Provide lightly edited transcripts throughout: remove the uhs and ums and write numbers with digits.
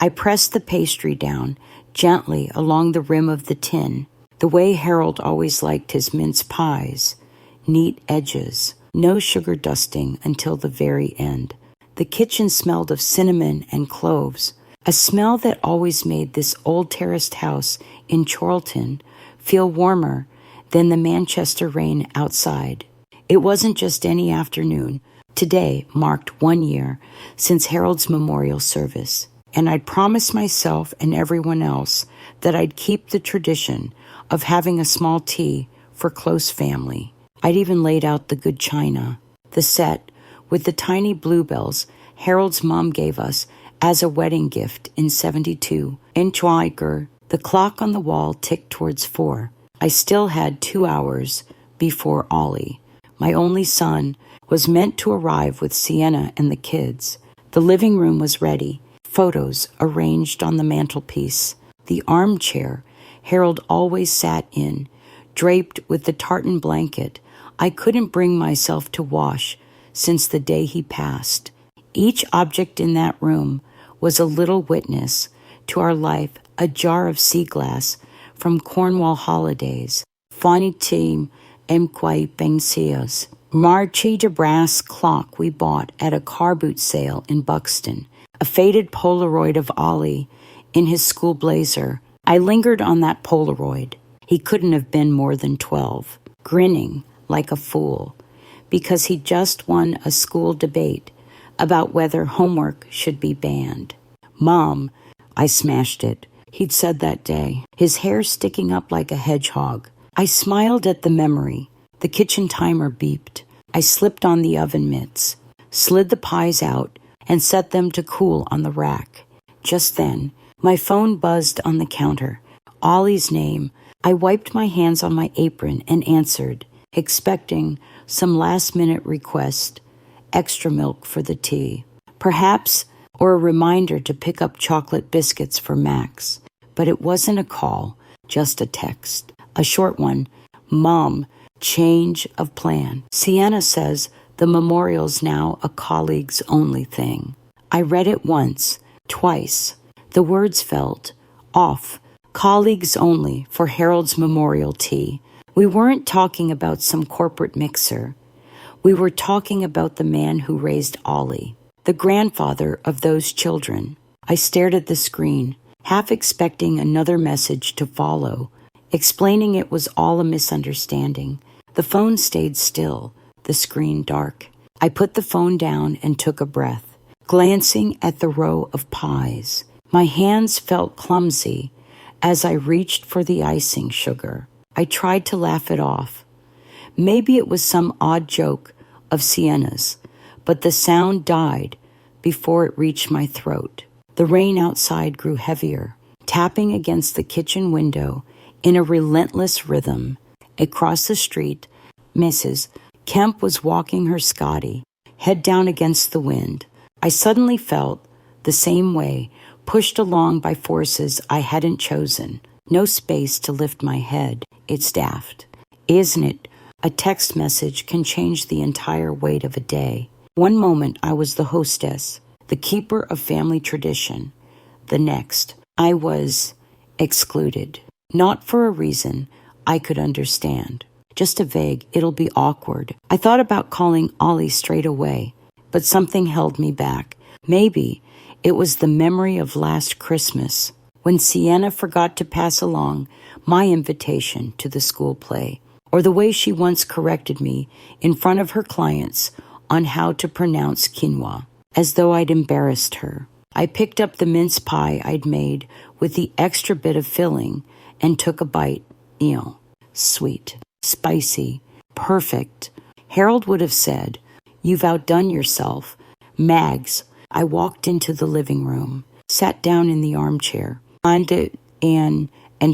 I pressed the pastry down gently along the rim of the tin, the way Harold always liked his mince pies. Neat edges, no sugar dusting until the very end. The kitchen smelled of cinnamon and cloves, a smell that always made this old terraced house in Chorlton feel warmer than the Manchester rain outside. It wasn't just any afternoon. Today marked 1 year since Harold's memorial service, and I'd promised myself and everyone else that I'd keep the tradition of having a small tea for close family. I'd even laid out the good china, the set with the tiny bluebells Harold's mom gave us as a wedding gift in '72. In Schweiger, the clock on the wall ticked towards 4. I still had 2 hours before Ollie, my only son, was meant to arrive with Sienna and the kids. The living room was ready, photos arranged on the mantelpiece. The armchair Harold always sat in, draped with the tartan blanket I couldn't bring myself to wash since the day he passed. Each object in that room was a little witness to our life, a jar of sea glass from Cornwall holidays, Fonitim Emquai Pensias, Marchi de brass clock we bought at a car boot sale in Buxton, a faded Polaroid of Ollie in his school blazer. I lingered on that Polaroid. He couldn't have been more than 12, grinning like a fool, because he'd just won a school debate about whether homework should be banned. "Mom," I smashed it. He'd said that day, his hair sticking up like a hedgehog. I smiled at the memory. The kitchen timer beeped. I slipped on the oven mitts, slid the pies out, and set them to cool on the rack. Just then, my phone buzzed on the counter. Ollie's name. I wiped my hands on my apron and answered, expecting some last-minute request, extra milk for the tea, perhaps, or a reminder to pick up chocolate biscuits for Max. But it wasn't a call, just a text, a short one. "Mom, change of plan. Sienna says the memorial's now a colleagues-only thing." I read it once, twice. The words felt off. Colleagues only for Harold's memorial tea. We weren't talking about some corporate mixer. We were talking about the man who raised Ollie, the grandfather of those children. I stared at the screen, half expecting another message to follow, explaining it was all a misunderstanding. The phone stayed still, the screen dark. I put the phone down and took a breath, glancing at the row of pies. My hands felt clumsy as I reached for the icing sugar. I tried to laugh it off. Maybe it was some odd joke of Sienna's, but the sound died before it reached my throat. The rain outside grew heavier, tapping against the kitchen window in a relentless rhythm. Across the street, Mrs. Kemp was walking her Scotty, head down against the wind. I suddenly felt the same way, pushed along by forces I hadn't chosen. No space to lift my head. It's daft, isn't it? A text message can change the entire weight of a day. One moment I was the hostess, the keeper of family tradition. The next, I was excluded. Not for a reason I could understand. Just a vague, it'll be awkward. I thought about calling Ollie straight away, but something held me back. Maybe it was the memory of last Christmas, when Sienna forgot to pass along my invitation to the school play, or the way she once corrected me in front of her clients on how to pronounce quinoa, as though I'd embarrassed her. I picked up the mince pie I'd made with the extra bit of filling and took a bite. Sweet, spicy, perfect. Harold would have said, "You've outdone yourself." Mags. I walked into the living room, sat down in the armchair, and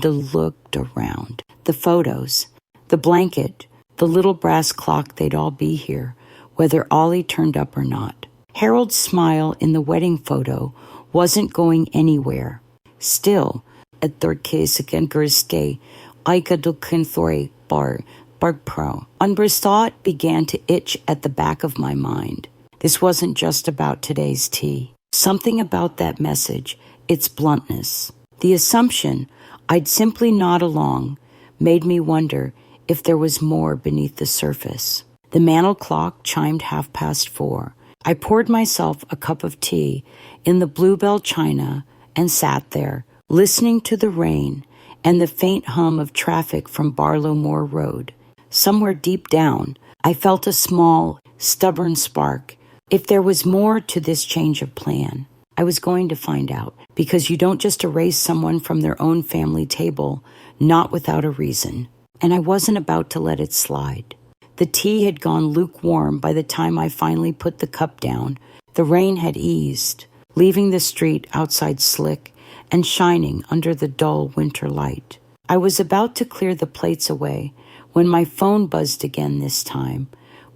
looked around. The photos, the blanket, the little brass clock, they'd all be here, whether Ollie turned up or not. Harold's smile in the wedding photo wasn't going anywhere. Still, at Thorkesagengurste, Ikadulkinthori Bargpro. Unbristaught began to itch at the back of my mind. This wasn't just about today's tea. Something about that message its bluntness. The assumption I'd simply nod along made me wonder if there was more beneath the surface. The mantel clock chimed 4:30. I poured myself a cup of tea in the bluebell china and sat there, listening to the rain and the faint hum of traffic from Barlow Moor Road. Somewhere deep down, I felt a small, stubborn spark. If there was more to this change of plan, I was going to find out, because you don't just erase someone from their own family table, not without a reason. And I wasn't about to let it slide. The tea had gone lukewarm by the time I finally put the cup down. The rain had eased, leaving the street outside slick and shining under the dull winter light. I was about to clear the plates away when my phone buzzed again, this time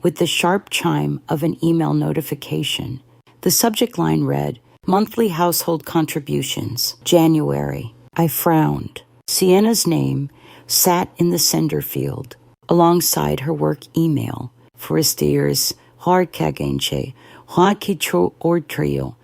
with the sharp chime of an email notification. The subject line read, "Monthly Household Contributions, January." I frowned. Sienna's name sat in the sender field, alongside her work email. Forestiers, Harkagenche, Hakitro Ortrio,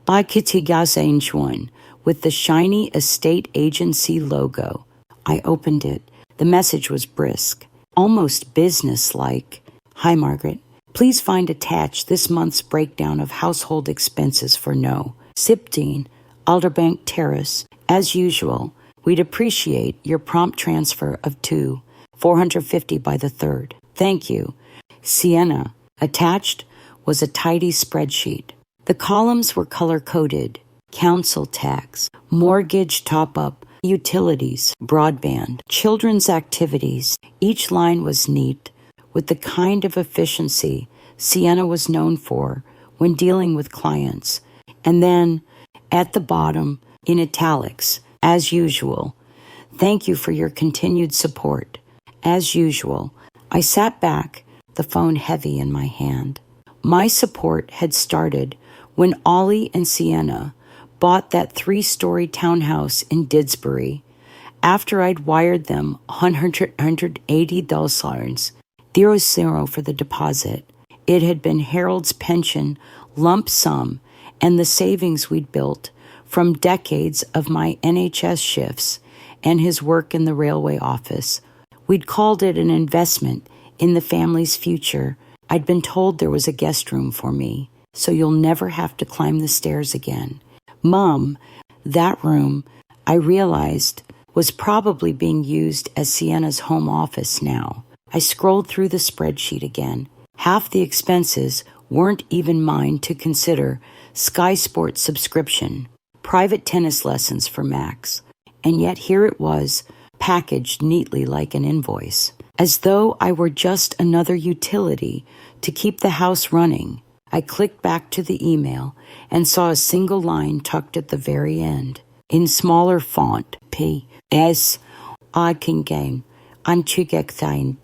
Bakitigasenchuan, with the shiny estate agency logo. I opened it. The message was brisk, almost business-like. "Hi, Margaret. Please find attached this month's breakdown of household expenses for No. Siptine, Alderbank Terrace. As usual, we'd appreciate your prompt transfer of $450 by the 3rd. Thank you. Sienna." Attached was a tidy spreadsheet. The columns were color-coded: council tax, mortgage top-up, utilities, broadband, children's activities. Each line was neat, with the kind of efficiency Sienna was known for when dealing with clients. And then, at the bottom, in italics, "As usual. Thank you for your continued support. As usual." I sat back, the phone heavy in my hand. My support had started when Ollie and Sienna bought that 3-story townhouse in Didsbury. After I'd wired them $180, $0 for the deposit. It had been Harold's pension lump sum and the savings we'd built from decades of my NHS shifts and his work in the railway office. We'd called it an investment in the family's future. I'd been told there was a guest room for me, so you'll never have to climb the stairs again. Mom, that room, I realized, was probably being used as Sienna's home office now. I scrolled through the spreadsheet again. Half the expenses weren't even mine to consider: Sky Sports subscription, private tennis lessons for Max. And yet here it was, packaged neatly like an invoice, as though I were just another utility to keep the house running. I clicked back to the email and saw a single line tucked at the very end. In smaller font, P.S. I can game. I'm too excited.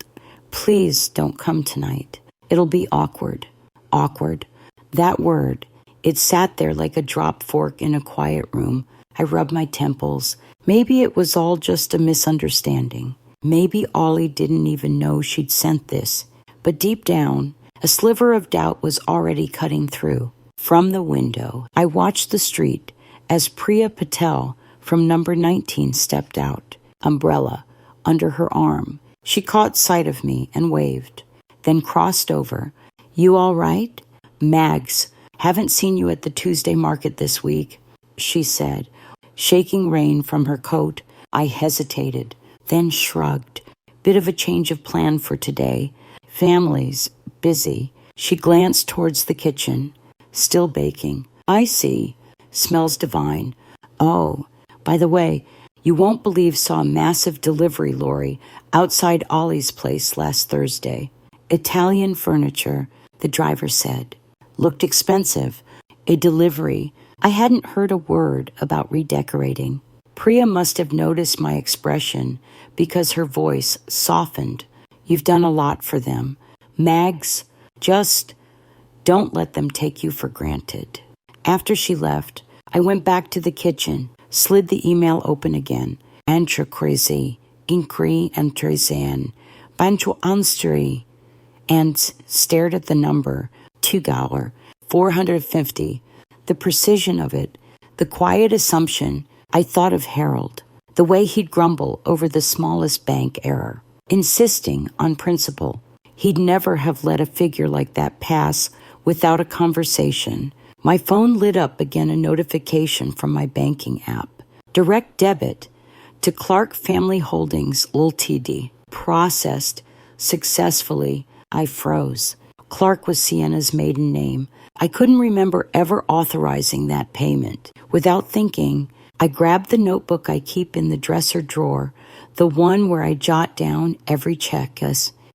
Please don't come tonight. It'll be awkward. Awkward. That word. It sat there like a drop fork in a quiet room. I rubbed my temples. Maybe it was all just a misunderstanding. Maybe Ollie didn't even know she'd sent this. But deep down, a sliver of doubt was already cutting through. From the window, I watched the street as Priya Patel from number 19 stepped out, umbrella under her arm. She caught sight of me and waved, then crossed over. "You all right?" "Mags, haven't seen you at the Tuesday market this week," she said, shaking rain from her coat. I hesitated, then shrugged. Bit of a change of plan for today. Family's busy. She glanced towards the kitchen. Still baking. "I see. Smells divine. Oh, by the way, you won't believe saw a massive delivery lorry outside Ollie's place last Thursday. Italian furniture," the driver said. "Looked expensive. A delivery." I hadn't heard a word about redecorating. Priya must have noticed my expression because her voice softened. "You've done a lot for them. Mags, just don't let them take you for granted." After she left, I went back to the kitchen, slid the email open again. "Antra crazy, inkri entrizan, bancho anstri," and stared at the number, $2, $450. The precision of it, The quiet assumption, I thought of Harold, the way he'd grumble over the smallest bank error, insisting on principle. He'd never have let a figure like that pass without a conversation. My phone lit up again, a notification from my banking app. Direct debit to Clark Family Holdings Ltd. Processed successfully. I froze. Clark was Sienna's maiden name. I couldn't remember ever authorizing that payment. Without thinking, I grabbed the notebook I keep in the dresser drawer, the one where I jot down every check,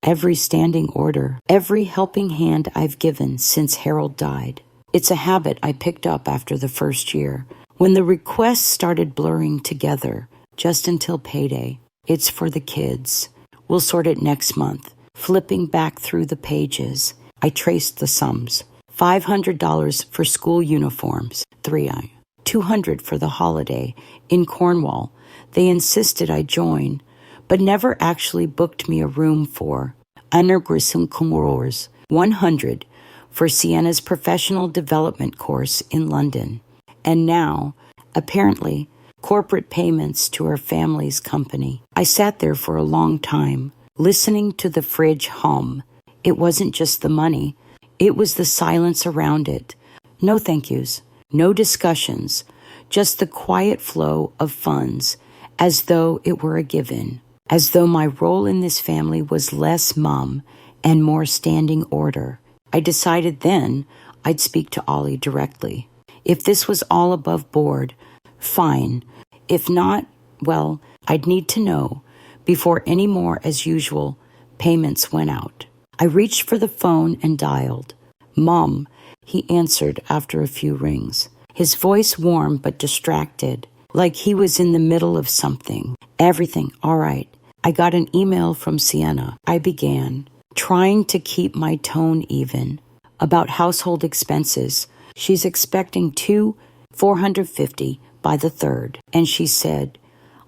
every standing order, every helping hand I've given since Harold died. It's a habit I picked up after the first year, when the requests started blurring together, just until payday. It's for the kids. We'll sort it next month. Flipping back through the pages, I traced the sums. $500 for school uniforms, $200 for the holiday. In Cornwall, they insisted I join, but never actually booked me a room for. Undergrissom Kumrors, $100 for Sienna's professional development course in London. And now, apparently, corporate payments to her family's company. I sat there for a long time, listening to the fridge hum. It wasn't just the money. It was the silence around it. No thank yous, no discussions, just the quiet flow of funds, as though it were a given, as though my role in this family was less mum and more standing order. I decided then I'd speak to Ollie directly. If this was all above board, fine. If not, well, I'd need to know before any more, as usual, payments went out. I reached for the phone and dialed. "Mom," he answered after a few rings, his voice warm but distracted, like he was in the middle of something. "Everything all right. I got an email from Sienna," I began, trying to keep my tone even, "about household expenses. She's expecting $450 by the 3rd, and she said,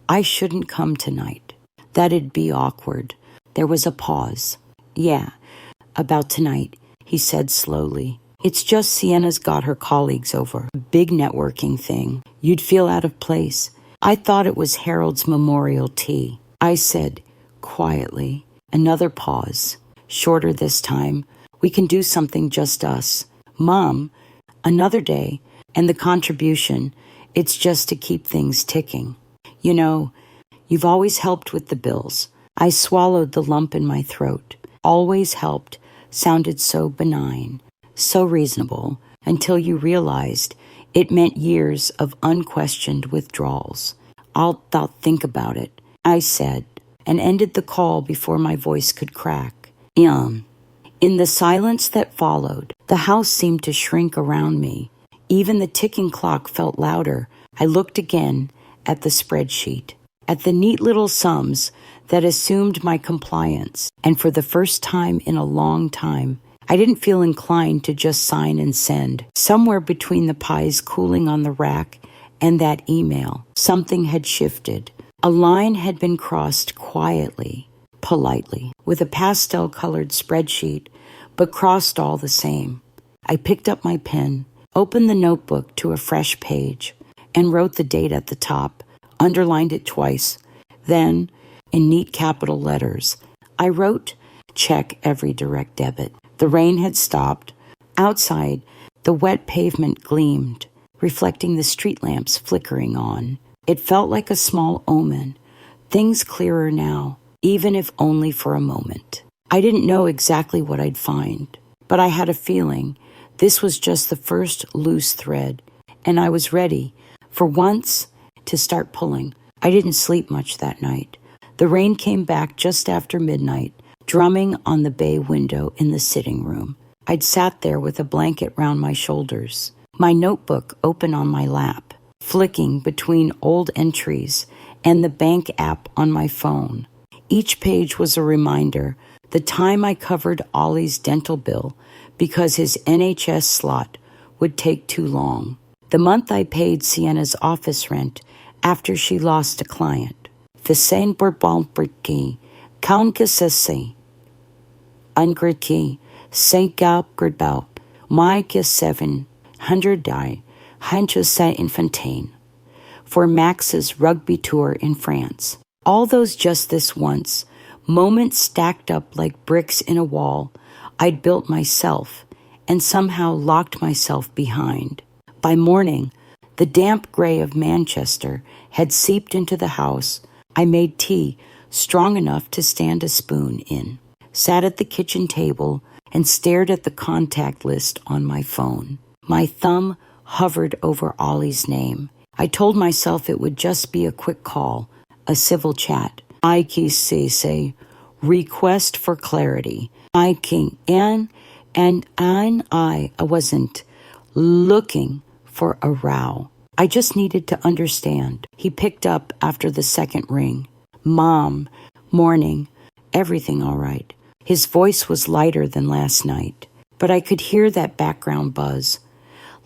I shouldn't come tonight. That'd be awkward." There was a pause. "Yeah, about tonight," he said slowly. "It's just Sienna's got her colleagues over. Big networking thing. You'd feel out of place. I thought it was Harold's memorial tea." I said, quietly. Another pause. Shorter this time. "We can do something just us. Mom, another day, and the contribution, it's just to keep things ticking. You know, you've always helped with the bills." I swallowed the lump in my throat. Always helped sounded so benign, so reasonable, until you realized it meant years of unquestioned withdrawals. I'll think about it," I said, and ended the call before my voice could crack. In the silence that followed, the house seemed to shrink around me. Even the ticking clock felt louder. I looked again at the spreadsheet, at the neat little sums that assumed my compliance, and for the first time in a long time, I didn't feel inclined to just sign and send. Somewhere between the pies cooling on the rack and that email, something had shifted. A line had been crossed quietly, politely, with a pastel-colored spreadsheet, but crossed all the same. I picked up my pen, opened the notebook to a fresh page, and wrote the date at the top, underlined it twice. Then, in neat capital letters, I wrote, "Check every direct debit." The rain had stopped. Outside, the wet pavement gleamed, reflecting the street lamps flickering on. It felt like a small omen. Things clearer now, even if only for a moment. I didn't know exactly what I'd find, but I had a feeling this was just the first loose thread, and I was ready, for once, to start pulling. I didn't sleep much that night. The rain came back just after midnight, drumming on the bay window in the sitting room. I'd sat there with a blanket round my shoulders, my notebook open on my lap, flicking between old entries and the bank app on my phone. Each page was a reminder, the time I covered Ollie's dental bill because his NHS slot would take too long. The month I paid Sienna's office rent after she lost a client. The Saint Bourbonbriki, Kaunkasasi, Ungriki, Saint Galbgradbau, Micah 700 die, Heinche Saint-Infantin, for Max's rugby tour in France. All those just this once, moments stacked up like bricks in a wall I'd built myself and somehow locked myself behind. By morning, the damp gray of Manchester had seeped into the house. I made tea strong enough to stand a spoon in, sat at the kitchen table, and stared at the contact list on my phone. My thumb hovered over Ollie's name. I told myself it would just be a quick call, a civil chat. I say request for clarity. I wasn't looking for a row. I just needed to understand. He picked up after the second ring. Mom, morning, everything all right. His voice was lighter than last night, but I could hear that background buzz,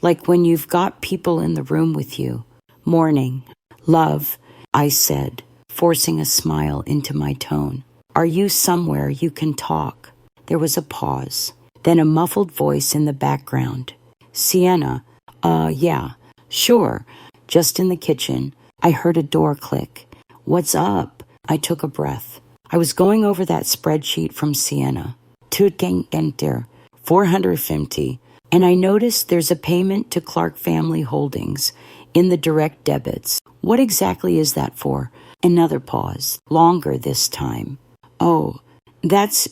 like when you've got people in the room with you. Morning, love, I said, forcing a smile into my tone. Are you somewhere you can talk? There was a pause, then a muffled voice in the background. Sienna, yeah, sure, just in the kitchen. I heard a door click. What's up? I took a breath. I was going over that spreadsheet from Sienna. 450, and I noticed there's a payment to Clark Family Holdings in the direct debits. What exactly is that for? Another pause, longer this time. Oh, that's,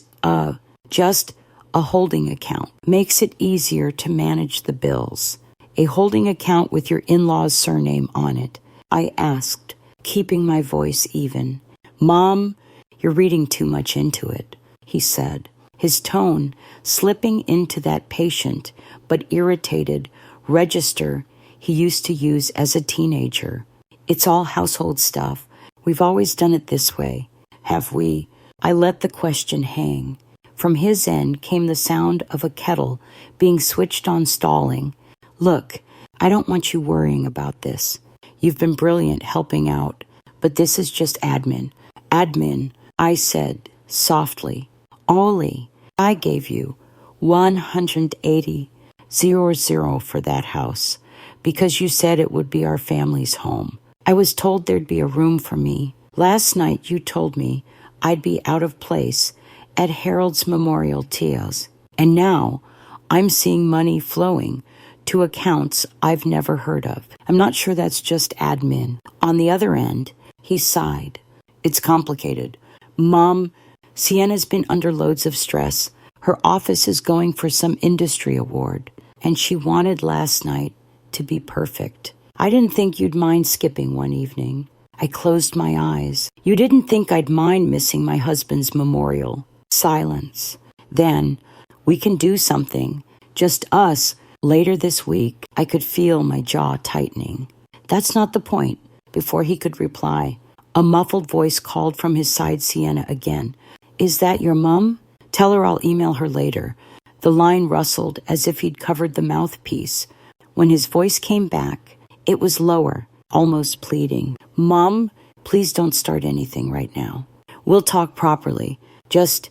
just a holding account. Makes it easier to manage the bills. A holding account with your in-law's surname on it. I asked, keeping my voice even. Mom, you're reading too much into it, he said, his tone slipping into that patient but irritated register he used to use as a teenager. It's all household stuff. We've always done it this way. Have we? I let the question hang. From his end came the sound of a kettle being switched on stalling. Look, I don't want you worrying about this. You've been brilliant helping out, but this is just admin. Admin, I said softly. Ollie, I gave you 180,000 for that house because you said it would be our family's home. I was told there'd be a room for me. Last night you told me I'd be out of place at Harold's Memorial Teos, and now I'm seeing money flowing to accounts I've never heard of. I'm not sure that's just admin. On the other end, he sighed. It's complicated. Mom, Sienna's been under loads of stress. Her office is going for some industry award, and she wanted last night to be perfect. I didn't think you'd mind skipping one evening. I closed my eyes. You didn't think I'd mind missing my husband's memorial. Silence. Then, we can do something. Just us. Later this week, I could feel my jaw tightening. That's not the point. Before he could reply, a muffled voice called from his side Sienna again. Is that your mum? Tell her I'll email her later. The line rustled as if he'd covered the mouthpiece. When his voice came back, it was lower, almost pleading. Mom, please don't start anything right now. We'll talk properly. Just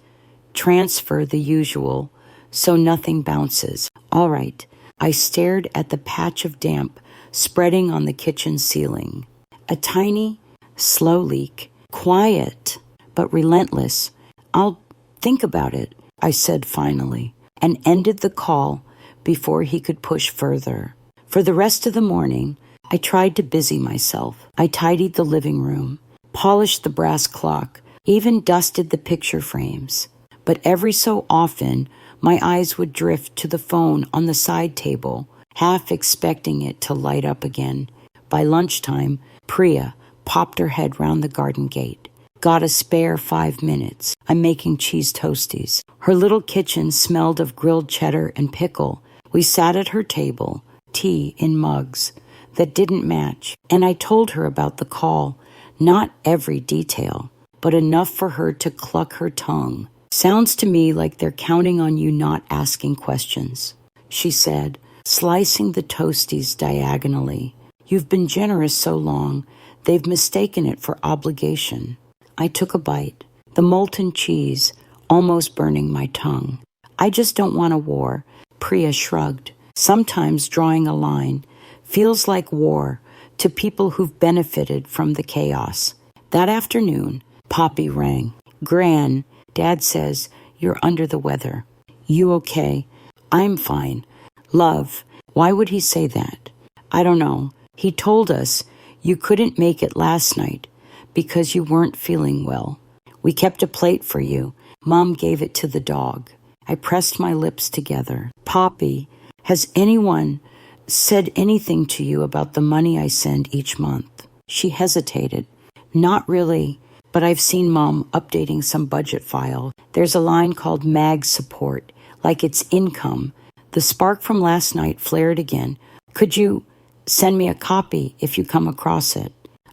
transfer the usual so nothing bounces. All right. I stared at the patch of damp spreading on the kitchen ceiling. A tiny, slow leak. Quiet, but relentless. I'll think about it, I said finally, and ended the call before he could push further. For the rest of the morning, I tried to busy myself. I tidied the living room, polished the brass clock, even dusted the picture frames. But every so often, my eyes would drift to the phone on the side table, half expecting it to light up again. By lunchtime, Priya popped her head round the garden gate. Got a spare 5 minutes. I'm making cheese toasties. Her little kitchen smelled of grilled cheddar and pickle. We sat at her table, tea in mugs that didn't match, and I told her about the call. Not every detail, but enough for her to cluck her tongue. Sounds to me like they're counting on you not asking questions, she said, slicing the toasties diagonally. You've been generous so long, they've mistaken it for obligation. I took a bite, the molten cheese almost burning my tongue. I just don't want a war, Priya shrugged, sometimes drawing a line, Feels like war to people who've benefited from the chaos. That afternoon, Poppy rang. Gran, Dad says you're under the weather. You okay? I'm fine. Love, why would he say that? I don't know. He told us you couldn't make it last night because you weren't feeling well. We kept a plate for you. Mom gave it to the dog. I pressed my lips together. Poppy, has anyone said anything to you about the money I send each month? She hesitated. Not really, but I've seen Mom updating some budget file. There's a line called MAG support, like it's income. The spark from last night flared again. Could you send me a copy if you come across it?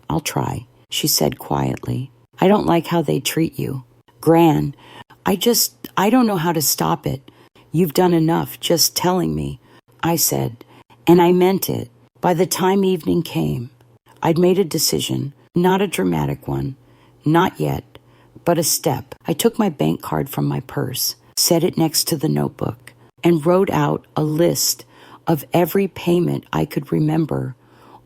I'll try, she said quietly. I don't like how they treat you. Gran, I don't know how to stop it. You've done enough just telling me, I said, and I meant it. By the time evening came, I'd made a decision, not a dramatic one, not yet, but a step. I took my bank card from my purse, set it next to the notebook, and wrote out a list of every payment I could remember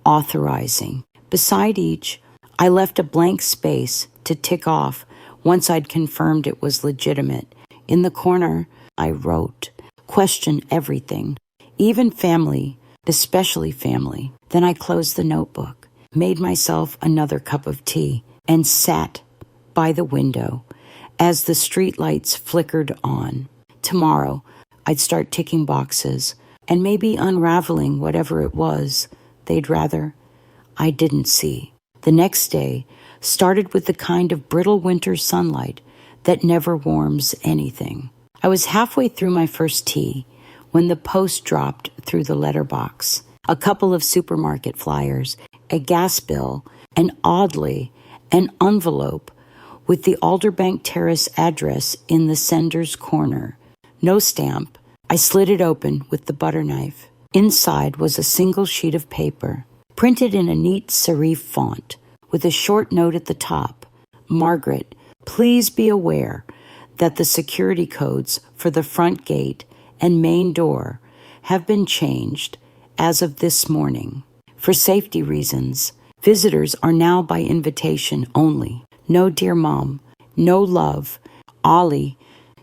authorizing. Beside each, I left a blank space to tick off once I'd confirmed it was legitimate. In the corner, I wrote, question everything, even family, especially family. Then I closed the notebook, made myself another cup of tea, and sat by the window as the street lights flickered on. Tomorrow, I'd start ticking boxes and maybe unraveling whatever it was they'd rather I didn't see. The next day started with the kind of brittle winter sunlight that never warms anything. I was halfway through my first tea when the post dropped through the letterbox. A couple of supermarket flyers, a gas bill, and oddly, an envelope with the Alderbank Terrace address in the sender's corner. No stamp. I slid it open with the butter knife. Inside was a single sheet of paper, printed in a neat serif font, with a short note at the top. Margaret, please be aware that the security codes for the front gate and main door have been changed as of this morning. For safety reasons, visitors are now by invitation only. No dear Mom, no love, Ollie,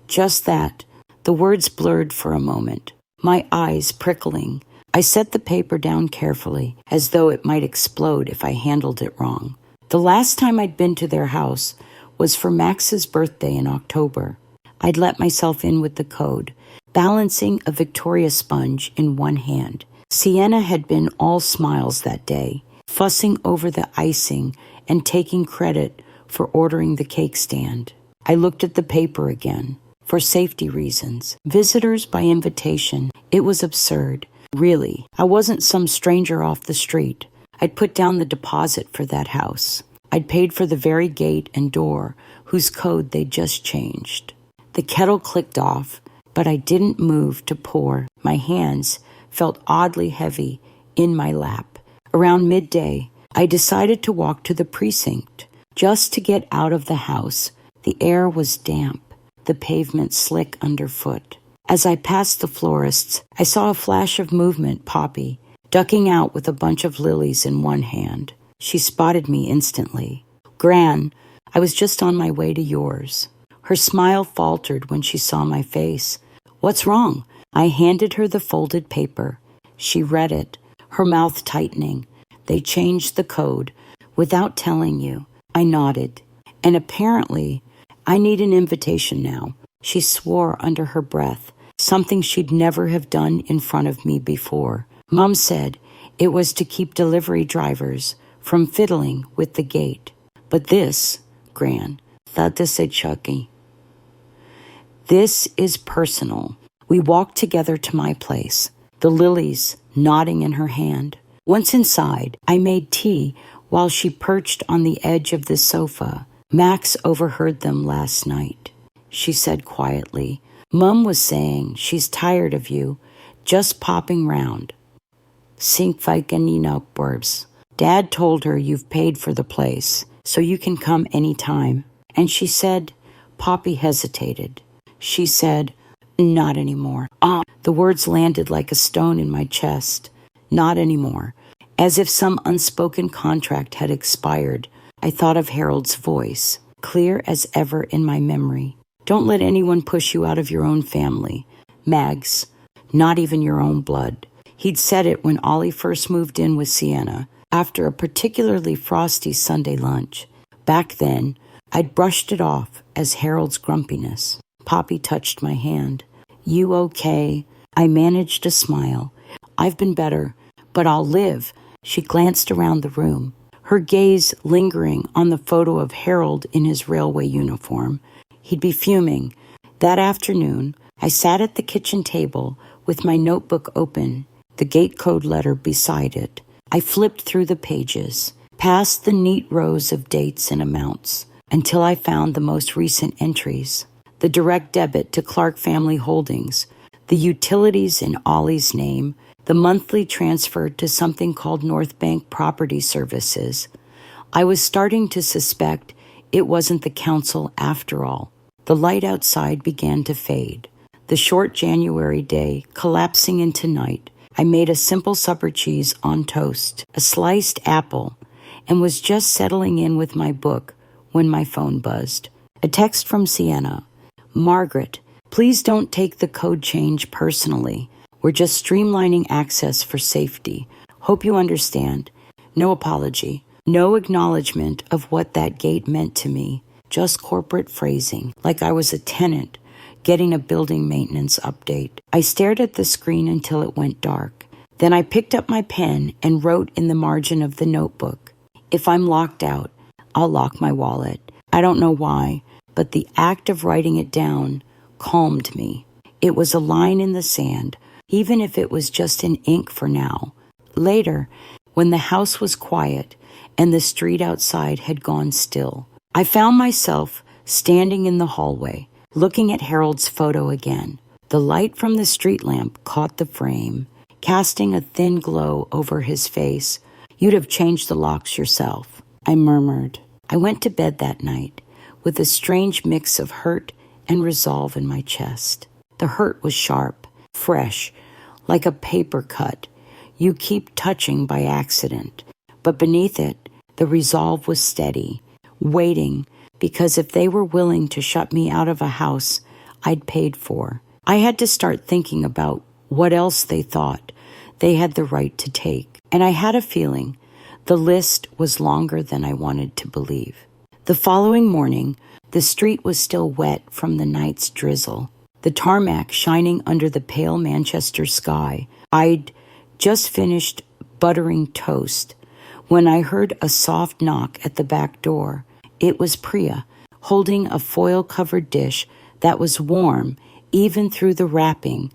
just that. The words blurred for a moment, my eyes prickling. I set the paper down carefully, as though it might explode if I handled it wrong. The last time I'd been to their house was for Max's birthday in October. I'd let myself in with the code, balancing a Victoria sponge in one hand. Sienna had been all smiles that day, fussing over the icing and taking credit for ordering the cake stand. I looked at the paper again. For safety reasons, visitors by invitation, it was absurd. Really, I wasn't some stranger off the street. I'd put down the deposit for that house. I'd paid for the very gate and door whose code they'd just changed. The kettle clicked off, but I didn't move to pour. My hands felt oddly heavy in my lap. Around midday, I decided to walk to the precinct, just to get out of the house. The air was damp, the pavement slick underfoot. As I passed the florist's, I saw a flash of movement, Poppy, ducking out with a bunch of lilies in one hand. She spotted me instantly. Gran, I was just on my way to yours. Her smile faltered when she saw my face. What's wrong? I handed her the folded paper. She read it, her mouth tightening. They changed the code without telling you. I nodded. And apparently, I need an invitation now. She swore under her breath, something she'd never have done in front of me before. Mom said it was to keep delivery drivers from fiddling with the gate. But this, Gran, that is a Chucky. This is personal. We walked together to my place, the lilies nodding in her hand. Once inside, I made tea while she perched on the edge of the sofa. Max overheard them last night. She said quietly, Mum was saying she's tired of you just popping round. Sink fiken upwards. Dad told her you've paid for the place, so you can come any time. And she said, Poppy hesitated. She said, not anymore. The words landed like a stone in my chest. Not anymore. As if some unspoken contract had expired, I thought of Harold's voice, clear as ever in my memory. Don't let anyone push you out of your own family. Mags, not even your own blood. He'd said it when Ollie first moved in with Sienna, after a particularly frosty Sunday lunch. Back then, I'd brushed it off as Harold's grumpiness. Poppy touched my hand. You okay? I managed a smile. I've been better, but I'll live. She glanced around the room, her gaze lingering on the photo of Harold in his railway uniform. He'd be fuming. That afternoon, I sat at the kitchen table with my notebook open, the gate code letter beside it. I flipped through the pages, past the neat rows of dates and amounts, until I found the most recent entries. The direct debit to Clark Family Holdings, the utilities in Ollie's name, the monthly transfer to something called North Bank Property Services. I was starting to suspect it wasn't the council after all. The light outside began to fade. The short January day collapsing into night, I made a simple supper cheese on toast, a sliced apple, and was just settling in with my book when my phone buzzed. A text from Sienna. Margaret, please don't take the code change personally. We're just streamlining access for safety. Hope you understand. No apology. No acknowledgement of what that gate meant to me. Just corporate phrasing, like I was a tenant getting a building maintenance update. I stared at the screen until it went dark. Then I picked up my pen and wrote in the margin of the notebook. If I'm locked out, I'll lock my wallet. I don't know why, but the act of writing it down calmed me. It was a line in the sand, even if it was just in ink for now. Later, when the house was quiet and the street outside had gone still, I found myself standing in the hallway, looking at Harold's photo again. The light from the street lamp caught the frame, casting a thin glow over his face. You'd have changed the locks yourself, I murmured. I went to bed that night with a strange mix of hurt and resolve in my chest. The hurt was sharp, fresh, like a paper cut you keep touching by accident. But beneath it, the resolve was steady, waiting, because if they were willing to shut me out of a house I'd paid for, I had to start thinking about what else they thought they had the right to take. And I had a feeling the list was longer than I wanted to believe. The following morning, the street was still wet from the night's drizzle, the tarmac shining under the pale Manchester sky. I'd just finished buttering toast when I heard a soft knock at the back door. It was Priya, holding a foil-covered dish that was warm even through the wrapping.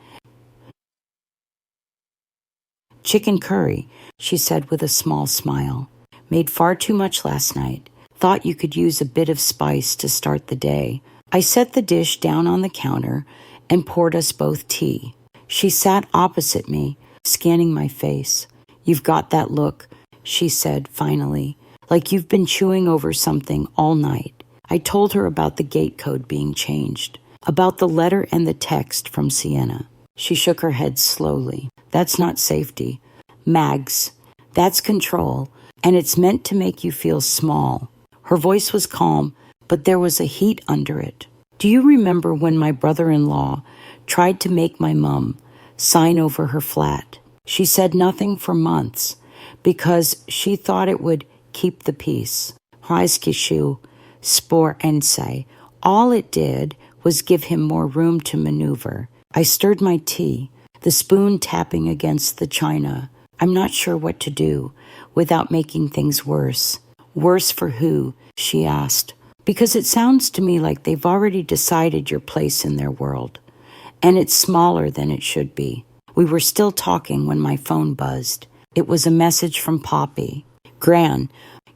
Chicken curry, she said with a small smile. Made far too much last night. Thought you could use a bit of spice to start the day. I set the dish down on the counter and poured us both tea. She sat opposite me, scanning my face. You've got that look, she said finally, like you've been chewing over something all night. I told her about the gate code being changed, about the letter and the text from Sienna. She shook her head slowly. That's not safety. Mags, that's control, and it's meant to make you feel small. Her voice was calm, but there was a heat under it. Do you remember when my brother-in-law tried to make my mum sign over her flat? She said nothing for months because she thought it would keep the peace. Reiskishu, spor ense. All it did was give him more room to maneuver. I stirred my tea, the spoon tapping against the china. I'm not sure what to do without making things worse. Worse for who? She asked. Because it sounds to me like they've already decided your place in their world. And it's smaller than it should be. We were still talking when my phone buzzed. It was a message from Poppy. Gran,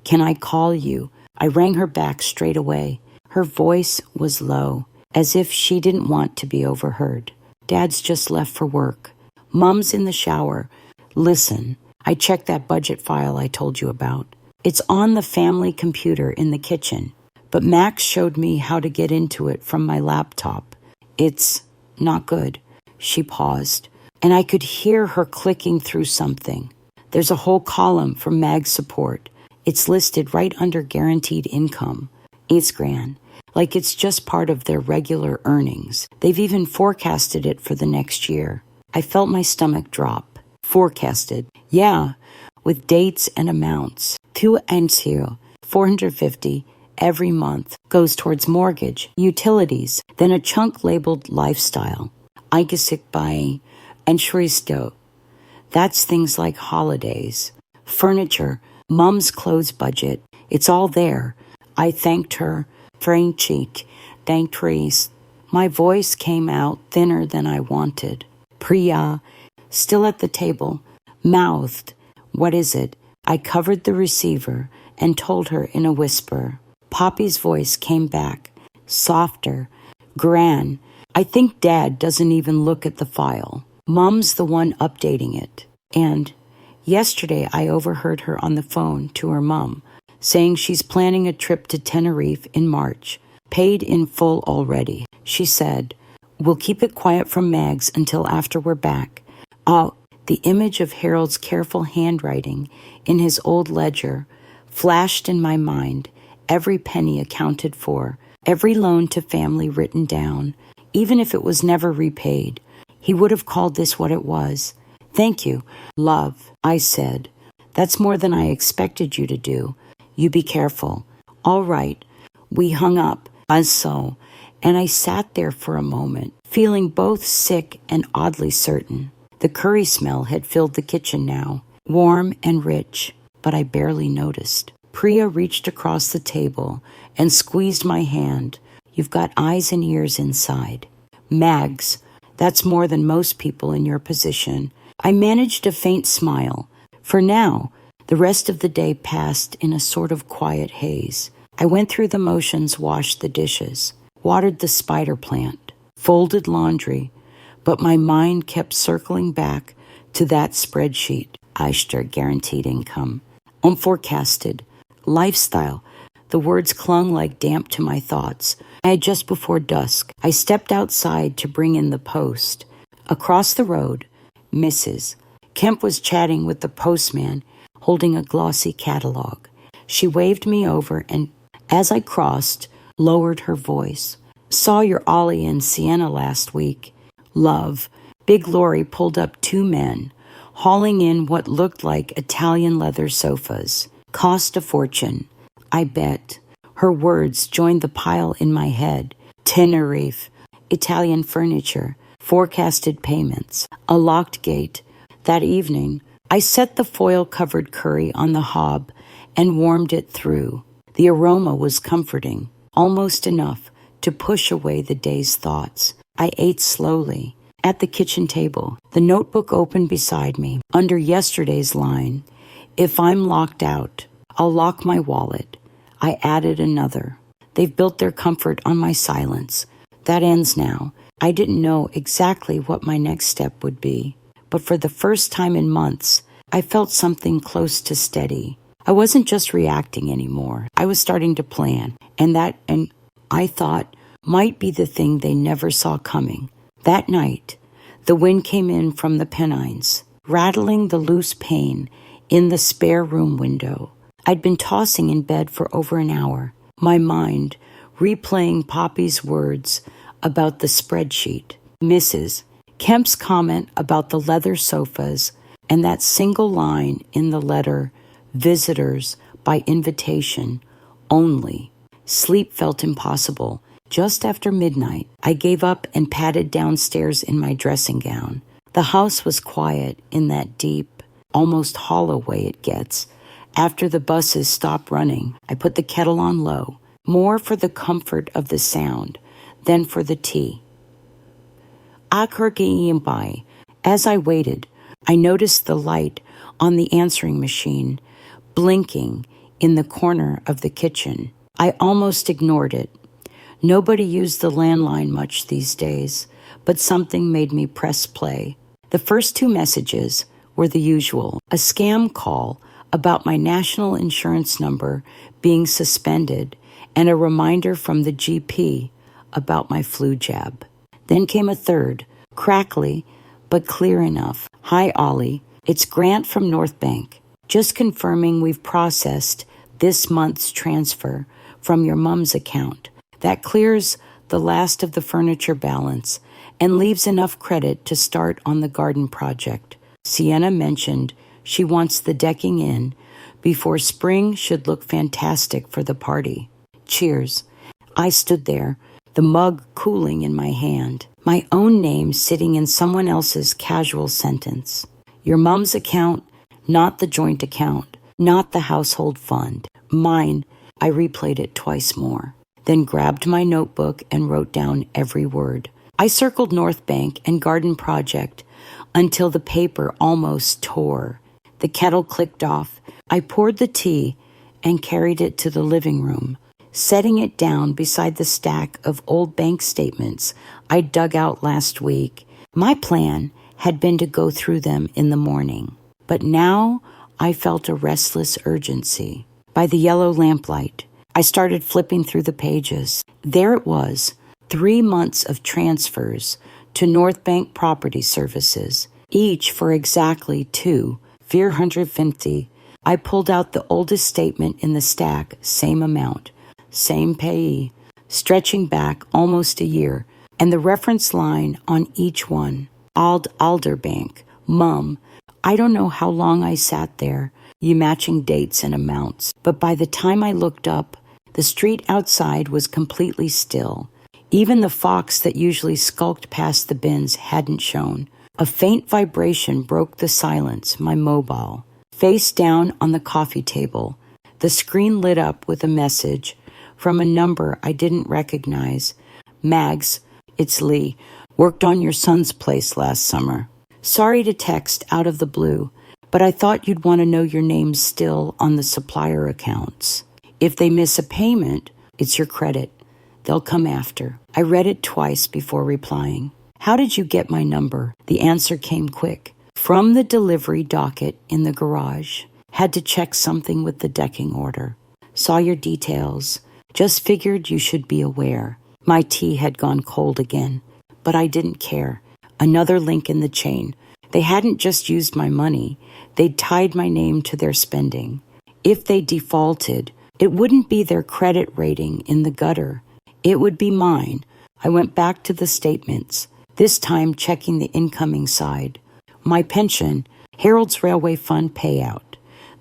can I call you? I rang her back straight away. Her voice was low, as if she didn't want to be overheard. Dad's just left for work. Mum's in the shower. Listen, I checked that budget file I told you about. It's on the family computer in the kitchen, but Max showed me how to get into it from my laptop. It's not good. She paused, and I could hear her clicking through something. There's a whole column for mag support. It's listed right under guaranteed income. It's grand. Like it's just part of their regular earnings. They've even forecasted it for the next year. I felt my stomach drop. Forecasted. Yeah, with dates and amounts. 2 $450 every month goes towards mortgage, utilities, then a chunk labeled lifestyle. Eingesickt bei Entschristo. That's things like holidays, furniture, Mum's clothes budget. It's all there. I thanked her. Franchik, thanked Reese. My voice came out thinner than I wanted. Priya, still at the table, mouthed, "What is it?" I covered the receiver and told her in a whisper. Poppy's voice came back, softer. Gran, I think Dad doesn't even look at the file. Mum's the one updating it. And yesterday I overheard her on the phone to her mum, saying she's planning a trip to Tenerife in March, paid in full already. She said, "We'll keep it quiet from Mags until after we're back." Oh, the image of Harold's careful handwriting in his old ledger flashed in my mind, every penny accounted for, every loan to family written down, even if it was never repaid. He would have called this what it was. "Thank you, love," I said. "That's more than I expected you to do. You be careful." "All right." We hung up, as so, and I sat there for a moment, feeling both sick and oddly certain. The curry smell had filled the kitchen now, warm and rich, but I barely noticed. Priya reached across the table and squeezed my hand. "You've got eyes and ears inside." "Mags, that's more than most people in your position." I managed a faint smile. For now, the rest of the day passed in a sort of quiet haze. I went through the motions, washed the dishes, watered the spider plant, folded laundry, but my mind kept circling back to that spreadsheet. Eister guaranteed income. Unforecasted. Lifestyle. The words clung like damp to my thoughts. Just before dusk, I stepped outside to bring in the post. Across the road, Mrs. Kemp was chatting with the postman, holding a glossy catalog. She waved me over and, as I crossed, lowered her voice. "Saw your Ollie in Siena last week. Love." Big lorry pulled up 2 men, hauling in what looked like Italian leather sofas. Cost a fortune, I bet. Her words joined the pile in my head. Tenerife, Italian furniture, forecasted payments, a locked gate. That evening, I set the foil-covered curry on the hob and warmed it through. The aroma was comforting, almost enough to push away the day's thoughts. I ate slowly. At the kitchen table, the notebook open beside me, under yesterday's line, "If I'm locked out, I'll lock my wallet." I added another. They've built their comfort on my silence. That ends now. I didn't know exactly what my next step would be, but for the first time in months, I felt something close to steady. I wasn't just reacting anymore. I was starting to plan, and I thought might be the thing they never saw coming. That night, the wind came in from the Pennines, rattling the loose pane in the spare room window. I'd been tossing in bed for over an hour, my mind replaying Poppy's words about the spreadsheet, Mrs. Kemp's comment about the leather sofas, and that single line in the letter, "Visitors by invitation only." Sleep felt impossible. Just after midnight, I gave up and padded downstairs in my dressing gown. The house was quiet in that deep, almost hollow way it gets. After the buses stopped running, I put the kettle on low, more for the comfort of the sound than for the tea. As I waited, I noticed the light on the answering machine blinking in the corner of the kitchen. I almost ignored it. Nobody used the landline much these days, but something made me press play. The first 2 messages were the usual, a scam call about my national insurance number being suspended and a reminder from the GP about my flu jab. Then came a third, crackly but clear enough. "Hi, Ollie. It's Grant from North Bank. Just confirming we've processed this month's transfer from your mom's account. That clears the last of the furniture balance and leaves enough credit to start on the garden project. Sienna mentioned she wants the decking in before spring should look fantastic for the party. Cheers. I stood there, the mug cooling in my hand, my own name sitting in someone else's casual sentence. Your mom's account, not the joint account, not the household fund. Mine. I replayed it twice more, then grabbed my notebook and wrote down every word. I circled North Bank and Garden Project until the paper almost tore. The kettle clicked off. I poured the tea and carried it to the living room, setting it down beside the stack of old bank statements I dug out last week. My plan had been to go through them in the morning, but now I felt a restless urgency. By the yellow lamplight, I started flipping through the pages. There it was, 3 months of transfers to North Bank Property Services, each for exactly $450. I pulled out the oldest statement in the stack, same amount, same payee, stretching back almost a year, and the reference line on each one, Alderbank, Mum. I don't know how long I sat there, you matching dates and amounts, but by the time I looked up, the street outside was completely still. Even the fox that usually skulked past the bins hadn't shown. A faint vibration broke the silence, my mobile. Face down on the coffee table, the screen lit up with a message from a number I didn't recognize. Mags, it's Lee. Worked on your son's place last summer. Sorry to text out of the blue, but I thought you'd want to know your name's still on the supplier accounts. If they miss a payment, it's your credit. They'll come after. I read it twice before replying. How did you get my number? The answer came quick. From the delivery docket in the garage. Had to check something with the decking order. Saw your details. Just figured you should be aware. My tea had gone cold again, but I didn't care. Another link in the chain. They hadn't just used my money. They'd tied my name to their spending. If they defaulted, it wouldn't be their credit rating in the gutter. It would be mine. I went back to the statements, this time checking the incoming side. My pension, Harold's Railway Fund payout.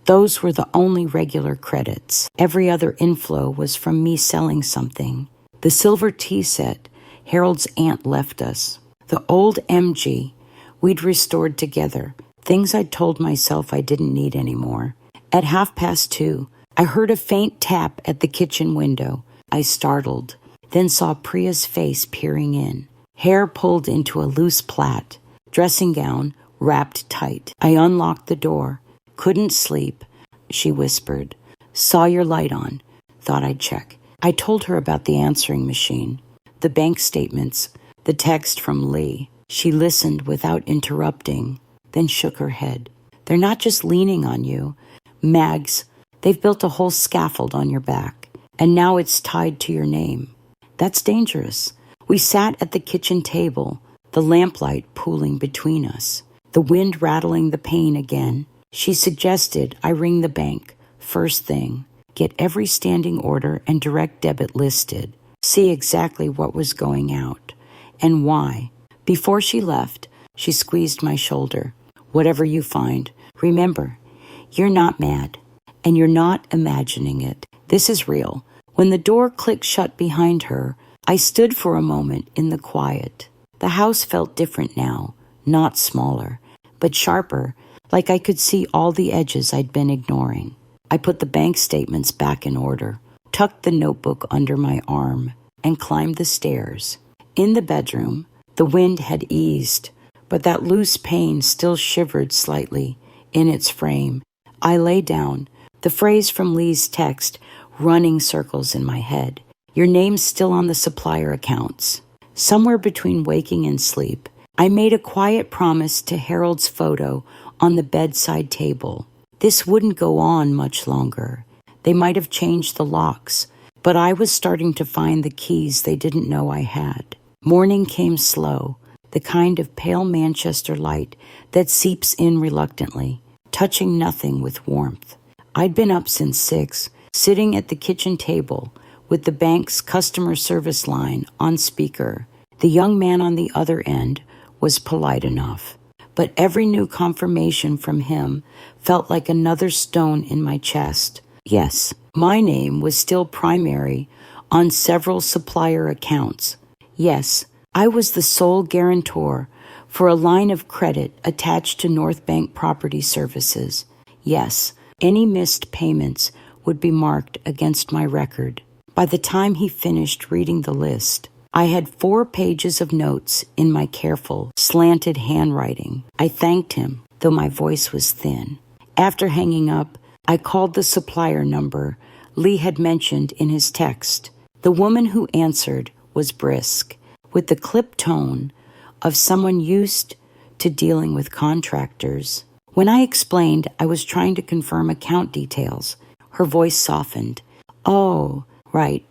Those were the only regular credits. Every other inflow was from me selling something. The silver tea set Harold's aunt left us. The old MG we'd restored together. Things I'd told myself I didn't need anymore. At 2:30, I heard a faint tap at the kitchen window. I startled, then saw Priya's face peering in. Hair pulled into a loose plait. Dressing gown wrapped tight. I unlocked the door. Couldn't sleep, she whispered. Saw your light on. Thought I'd check. I told her about the answering machine, the bank statements, the text from Lee. She listened without interrupting, then shook her head. They're not just leaning on you. Mags, they've built a whole scaffold on your back, and now it's tied to your name. That's dangerous. We sat at the kitchen table, the lamplight pooling between us, the wind rattling the pane again. She suggested I ring the bank, first thing, get every standing order and direct debit listed, see exactly what was going out, and why. Before she left, she squeezed my shoulder. Whatever you find, remember, you're not mad, and you're not imagining it. This is real. When the door clicked shut behind her, I stood for a moment in the quiet. The house felt different now, not smaller, but sharper, like I could see all the edges I'd been ignoring. I put the bank statements back in order, tucked the notebook under my arm, and climbed the stairs. In the bedroom, the wind had eased, but that loose pane still shivered slightly in its frame. I lay down, the phrase from Lee's text running circles in my head. Your name's still on the supplier accounts. Somewhere between waking and sleep, I made a quiet promise to Harold's photo on the bedside table. This wouldn't go on much longer. They might have changed the locks, but I was starting to find the keys they didn't know I had. Morning came slow, the kind of pale Manchester light that seeps in reluctantly, touching nothing with warmth. I'd been up since 6, sitting at the kitchen table with the bank's customer service line on speaker. The young man on the other end was polite enough, but every new confirmation from him felt like another stone in my chest. Yes, my name was still primary on several supplier accounts. Yes, I was the sole guarantor for a line of credit attached to North Bank Property Services. Yes, any missed payments would be marked against my record. By the time he finished reading the list, I had 4 pages of notes in my careful, slanted handwriting. I thanked him, though my voice was thin. After hanging up, I called the supplier number Lee had mentioned in his text. The woman who answered was brisk, with the clipped tone of someone used to dealing with contractors. When I explained I was trying to confirm account details, her voice softened. "Oh, right,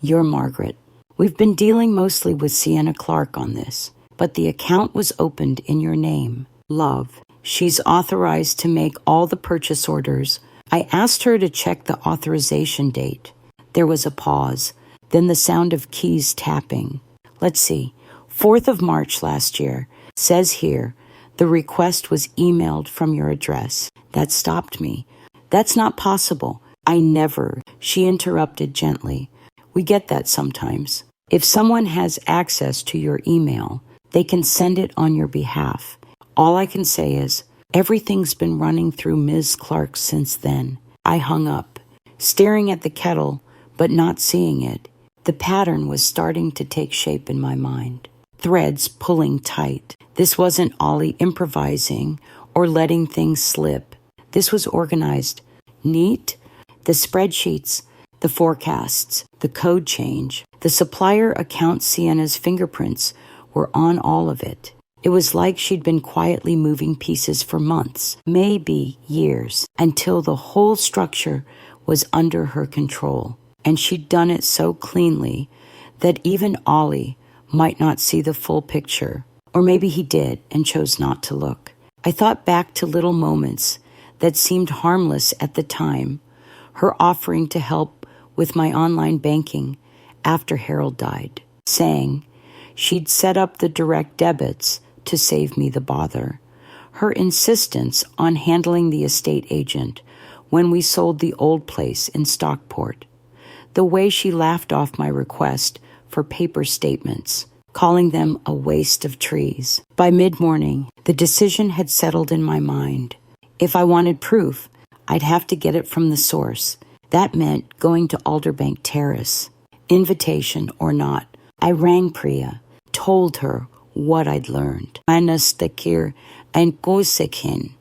you're Margaret. We've been dealing mostly with Sienna Clark on this, but the account was opened in your name. Love. She's authorized to make all the purchase orders." I asked her to check the authorization date. There was a pause, then the sound of keys tapping. Let's see, 4th of March last year. Says here, the request was emailed from your address. That stopped me. That's not possible. I never, she interrupted gently. We get that sometimes. If someone has access to your email, they can send it on your behalf. All I can say is, everything's been running through Ms. Clark since then. I hung up, staring at the kettle, but not seeing it. The pattern was starting to take shape in my mind. Threads pulling tight. This wasn't Ollie improvising or letting things slip. This was organized. Neat. The spreadsheets, the forecasts, the code change, the supplier account Sienna's fingerprints were on all of it. It was like she'd been quietly moving pieces for months, maybe years, until the whole structure was under her control. And she'd done it so cleanly that even Ollie might not see the full picture. Or maybe he did and chose not to look. I thought back to little moments that seemed harmless at the time. Her offering to help with my online banking after Harold died, saying she'd set up the direct debits to save me the bother. Her insistence on handling the estate agent when we sold the old place in Stockport. The way she laughed off my request for paper statements, calling them a waste of trees. By mid-morning, the decision had settled in my mind. If I wanted proof, I'd have to get it from the source. That meant going to Alderbank Terrace. Invitation or not, I rang Priya, told her what I'd learned. Anastakir and Kosekin.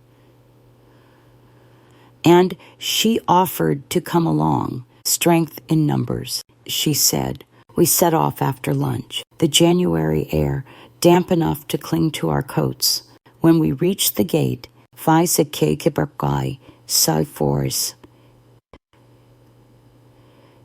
And she offered to come along. Strength in numbers, she said. We set off after lunch, the January air damp enough to cling to our coats. When we reached the gate, Visa Kekibarkai, Force.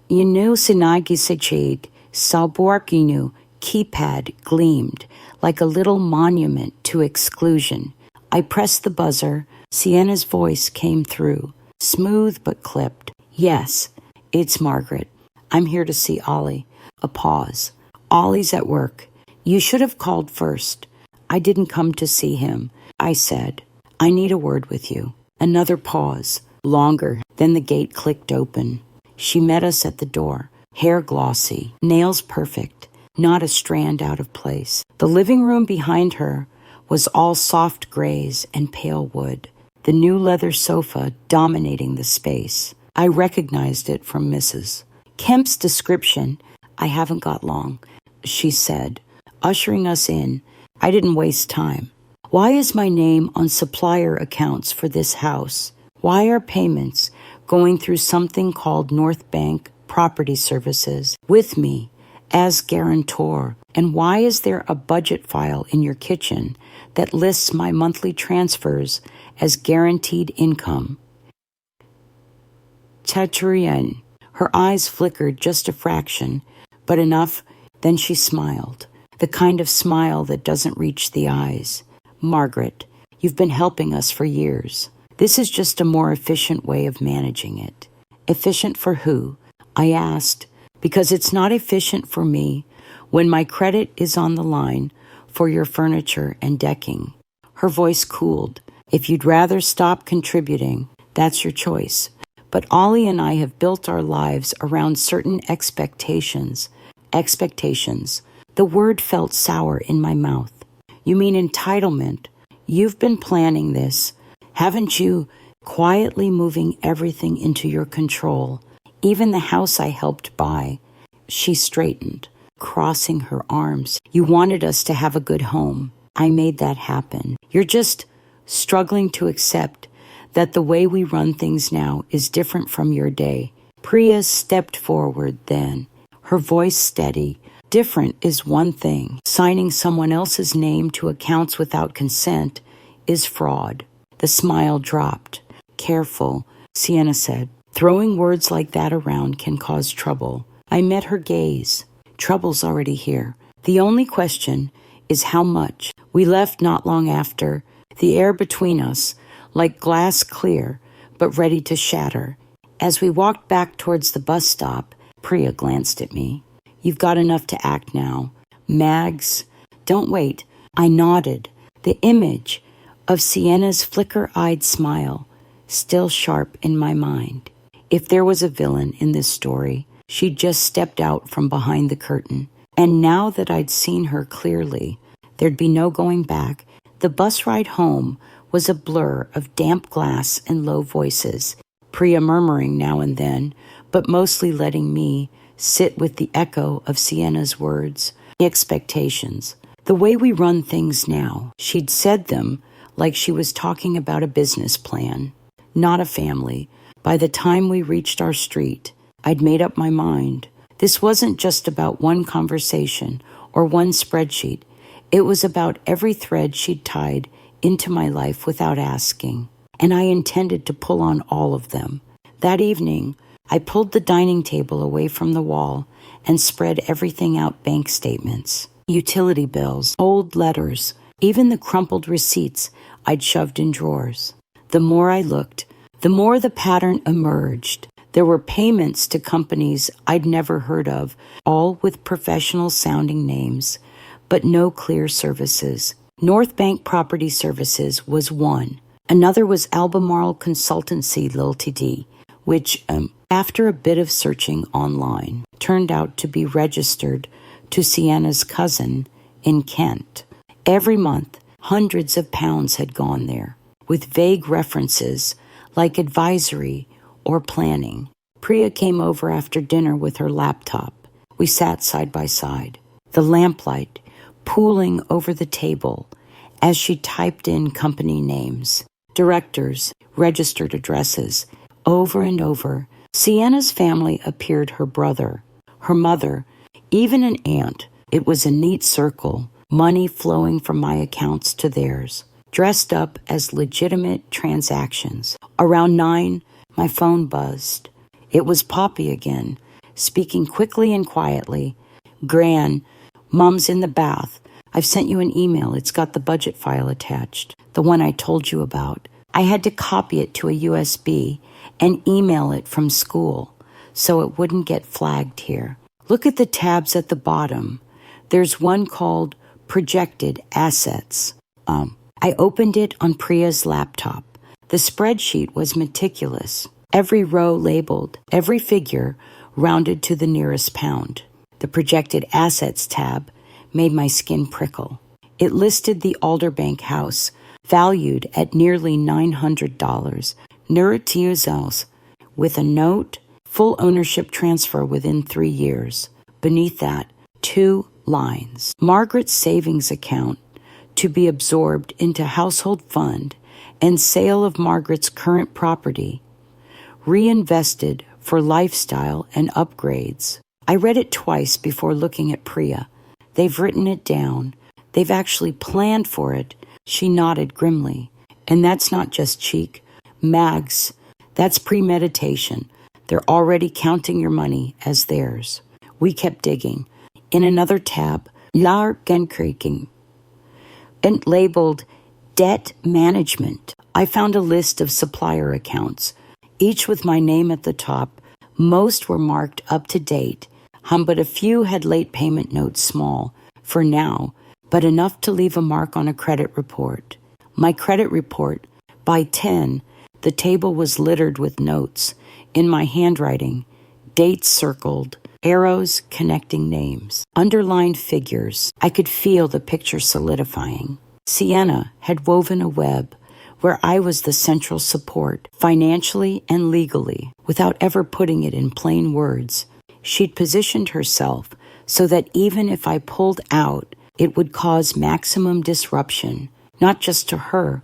Inu Sinagi Sechig, Salborkinu, keypad gleamed like a little monument to exclusion. I pressed the buzzer. Sienna's voice came through, smooth but clipped. Yes, it's Margaret. I'm here to see Ollie. A pause. Ollie's at work. You should have called first. I didn't come to see him. I said, I need a word with you. Another pause. Longer. Then the gate clicked open. She met us at the door. Hair glossy. Nails perfect. Not a strand out of place. The living room behind her was all soft grays and pale wood. The new leather sofa dominating the space. I recognized it from Mrs. Kemp's description. I haven't got long, she said, ushering us in. I didn't waste time. Why is my name on supplier accounts for this house? Why are payments going through something called North Bank Property Services with me as guarantor? And why is there a budget file in your kitchen that lists my monthly transfers as guaranteed income? Chaturyan. Her eyes flickered just a fraction, but enough, then she smiled. the kind of smile that doesn't reach the eyes. Margaret, you've been helping us for years. This is just a more efficient way of managing it. Efficient for who? I asked, because it's not efficient for me when my credit is on the line for your furniture and decking. Her voice cooled. If you'd rather stop contributing, that's your choice. But Ollie and I have built our lives around certain expectations. Expectations. The word felt sour in my mouth. You mean entitlement? You've been planning this, haven't you? Quietly moving everything into your control, even the house I helped buy. She straightened, crossing her arms. You wanted us to have a good home. I made that happen. You're just struggling to accept that the way we run things now is different from your day. Priya stepped forward then, her voice steady. Different is one thing. Signing someone else's name to accounts without consent is fraud. The smile dropped. Careful, Sienna said. Throwing words like that around can cause trouble. I met her gaze. Trouble's already here. The only question is how much. We left not long after, the air between us, like glass clear, but ready to shatter. As we walked back towards the bus stop, Priya glanced at me. You've got enough to act now. Mags, don't wait. I nodded. The image of Sienna's flicker-eyed smile, still sharp in my mind. If there was a villain in this story, she'd just stepped out from behind the curtain. And now that I'd seen her clearly, there'd be no going back. The bus ride home was a blur of damp glass and low voices, Priya murmuring now and then, but mostly letting me sit with the echo of Sienna's words. Expectations. The way we run things now. She'd said them like she was talking about a business plan, not a family. By the time we reached our street, I'd made up my mind. This wasn't just about one conversation or one spreadsheet. It was about every thread she'd tied into my life without asking, and I intended to pull on all of them. That evening, I pulled the dining table away from the wall and spread everything out: bank statements, utility bills, old letters, even the crumpled receipts I'd shoved in drawers. The more I looked, the more the pattern emerged. There were payments to companies I'd never heard of, all with professional-sounding names, but no clear services. North Bank Property Services was one. Another was Albemarle Consultancy Ltd., which, after a bit of searching online, turned out to be registered to Sienna's cousin in Kent. Every month, hundreds of pounds had gone there, with vague references like advisory or planning. Priya came over after dinner with her laptop. We sat side by side, the lamplight pooling over the table as she typed in company names, directors, registered addresses. Over and over, Sienna's family appeared: her brother, her mother, even an aunt. It was a neat circle, money flowing from my accounts to theirs, dressed up as legitimate transactions. Around 9, my phone buzzed. It was Poppy again, speaking quickly and quietly. Gran, Mom's in the bath. I've sent you an email. It's got the budget file attached, the one I told you about. I had to copy it to a USB and email it from school so it wouldn't get flagged here. Look at the tabs at the bottom. There's one called Projected Assets. I opened it on Priya's laptop. The spreadsheet was meticulous. Every row labeled, every figure rounded to the nearest pound. The Projected Assets tab made my skin prickle. It listed the Alderbank house, valued at nearly $900, Nuritiuzels, with a note, full ownership transfer within 3 years. Beneath that, 2 lines. Margaret's savings account to be absorbed into household fund and sale of Margaret's current property, reinvested for lifestyle and upgrades. I read it twice before looking at Priya. They've written it down. They've actually planned for it. She nodded grimly. And that's not just cheek. Mags, that's premeditation. They're already counting your money as theirs. We kept digging. In another tab, Lagerkriegen, and labeled Debt Management. I found a list of supplier accounts, each with my name at the top. Most were marked up to date, but a few had late payment notes, small, for now, but enough to leave a mark on a credit report. My credit report, by 10, the table was littered with notes, in my handwriting, dates circled, arrows connecting names, underlined figures. I could feel the picture solidifying. Sienna had woven a web where I was the central support, financially and legally, without ever putting it in plain words. She'd positioned herself so that even if I pulled out, it would cause maximum disruption, not just to her,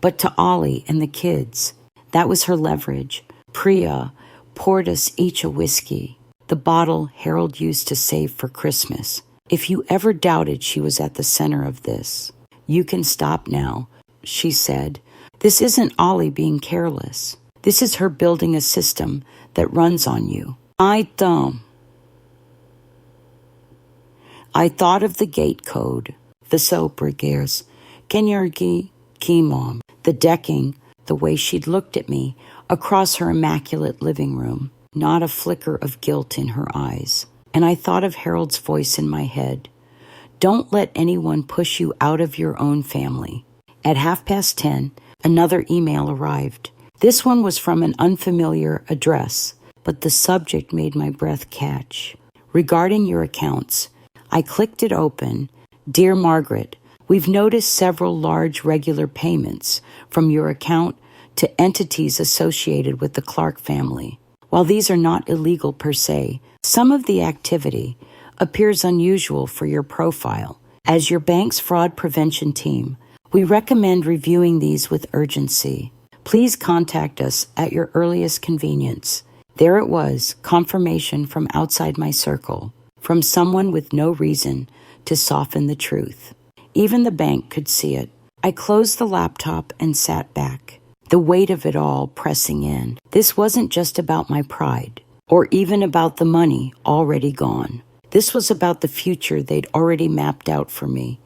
but to Ollie and the kids. That was her leverage. Priya poured us each a whiskey, the bottle Harold used to save for Christmas. If you ever doubted she was at the center of this, you can stop now, she said. This isn't Ollie being careless. This is her building a system that runs on you. I thought of the gate code, the soap riggers, Kenyargi, Kimom, the decking, the way she'd looked at me across her immaculate living room, not a flicker of guilt in her eyes. And I thought of Harold's voice in my head. Don't let anyone push you out of your own family. At 10:30, another email arrived. This one was from an unfamiliar address, but the subject made my breath catch. Regarding your accounts, I clicked it open. Dear Margaret, we've noticed several large regular payments from your account to entities associated with the Clark family. While these are not illegal per se, some of the activity appears unusual for your profile. As your bank's fraud prevention team, we recommend reviewing these with urgency. Please contact us at your earliest convenience. There it was, confirmation from outside my circle, from someone with no reason to soften the truth. Even the bank could see it. I closed the laptop and sat back, the weight of it all pressing in. This wasn't just about my pride, or even about the money already gone. This was about the future they'd already mapped out for me,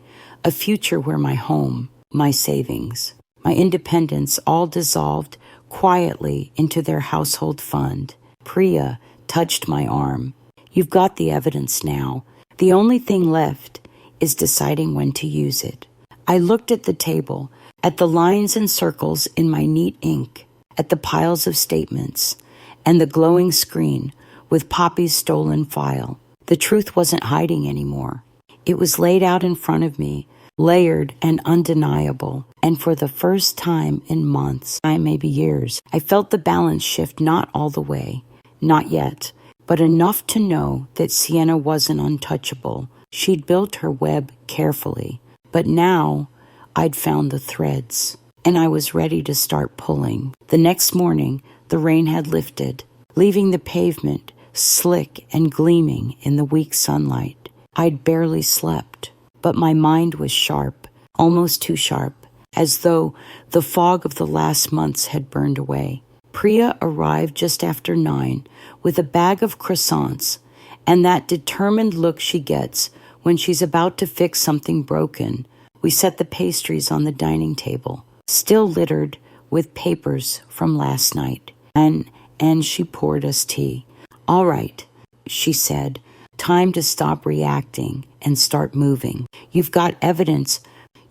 a future where my home, my savings, my independence all dissolved quietly into their household fund. Priya touched my arm. You've got the evidence now. The only thing left is deciding when to use it. I looked at the table, at the lines and circles in my neat ink, at the piles of statements, and the glowing screen with Poppy's stolen file. The truth wasn't hiding anymore. It was laid out in front of me, layered and undeniable, and for the first time in months, maybe years, I felt the balance shift, not all the way, not yet, but enough to know that Sienna wasn't untouchable. She'd built her web carefully, but now I'd found the threads, and I was ready to start pulling. The next morning, the rain had lifted, leaving the pavement slick and gleaming in the weak sunlight. I'd barely slept, but my mind was sharp, almost too sharp, as though the fog of the last months had burned away. Priya arrived just after 9 with a bag of croissants and that determined look she gets when she's about to fix something broken. We set the pastries on the dining table, still littered with papers from last night, and she poured us tea. All right, she said, time to stop reacting and start moving. You've got evidence.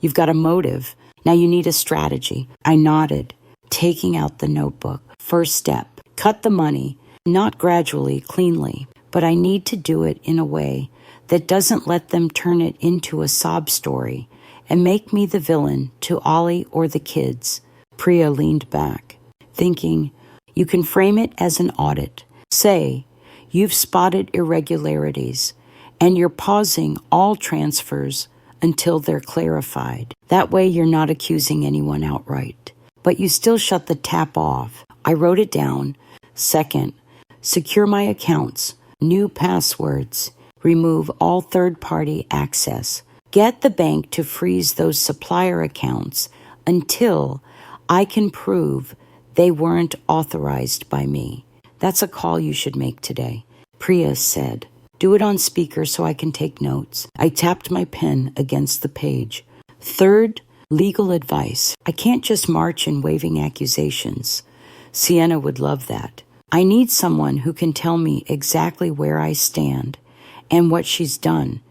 You've got a motive. Now you need a strategy. I nodded, taking out the notebook. First step, cut the money, not gradually, cleanly, but I need to do it in a way that doesn't let them turn it into a sob story and make me the villain to Ollie or the kids. Priya leaned back, thinking, you can frame it as an audit. Say, you've spotted irregularities, and you're pausing all transfers until they're clarified. That way you're not accusing anyone outright, but you still shut the tap off. I wrote it down. Second, secure my accounts, new passwords, remove all third-party access. Get the bank to freeze those supplier accounts until I can prove they weren't authorized by me. That's a call you should make today. Priya said, Do it on speaker so I can take notes. I tapped my pen against the page. Third, legal advice. I can't just march in waving accusations. Sienna would love that. I need someone who can tell me exactly where I stand and what she's done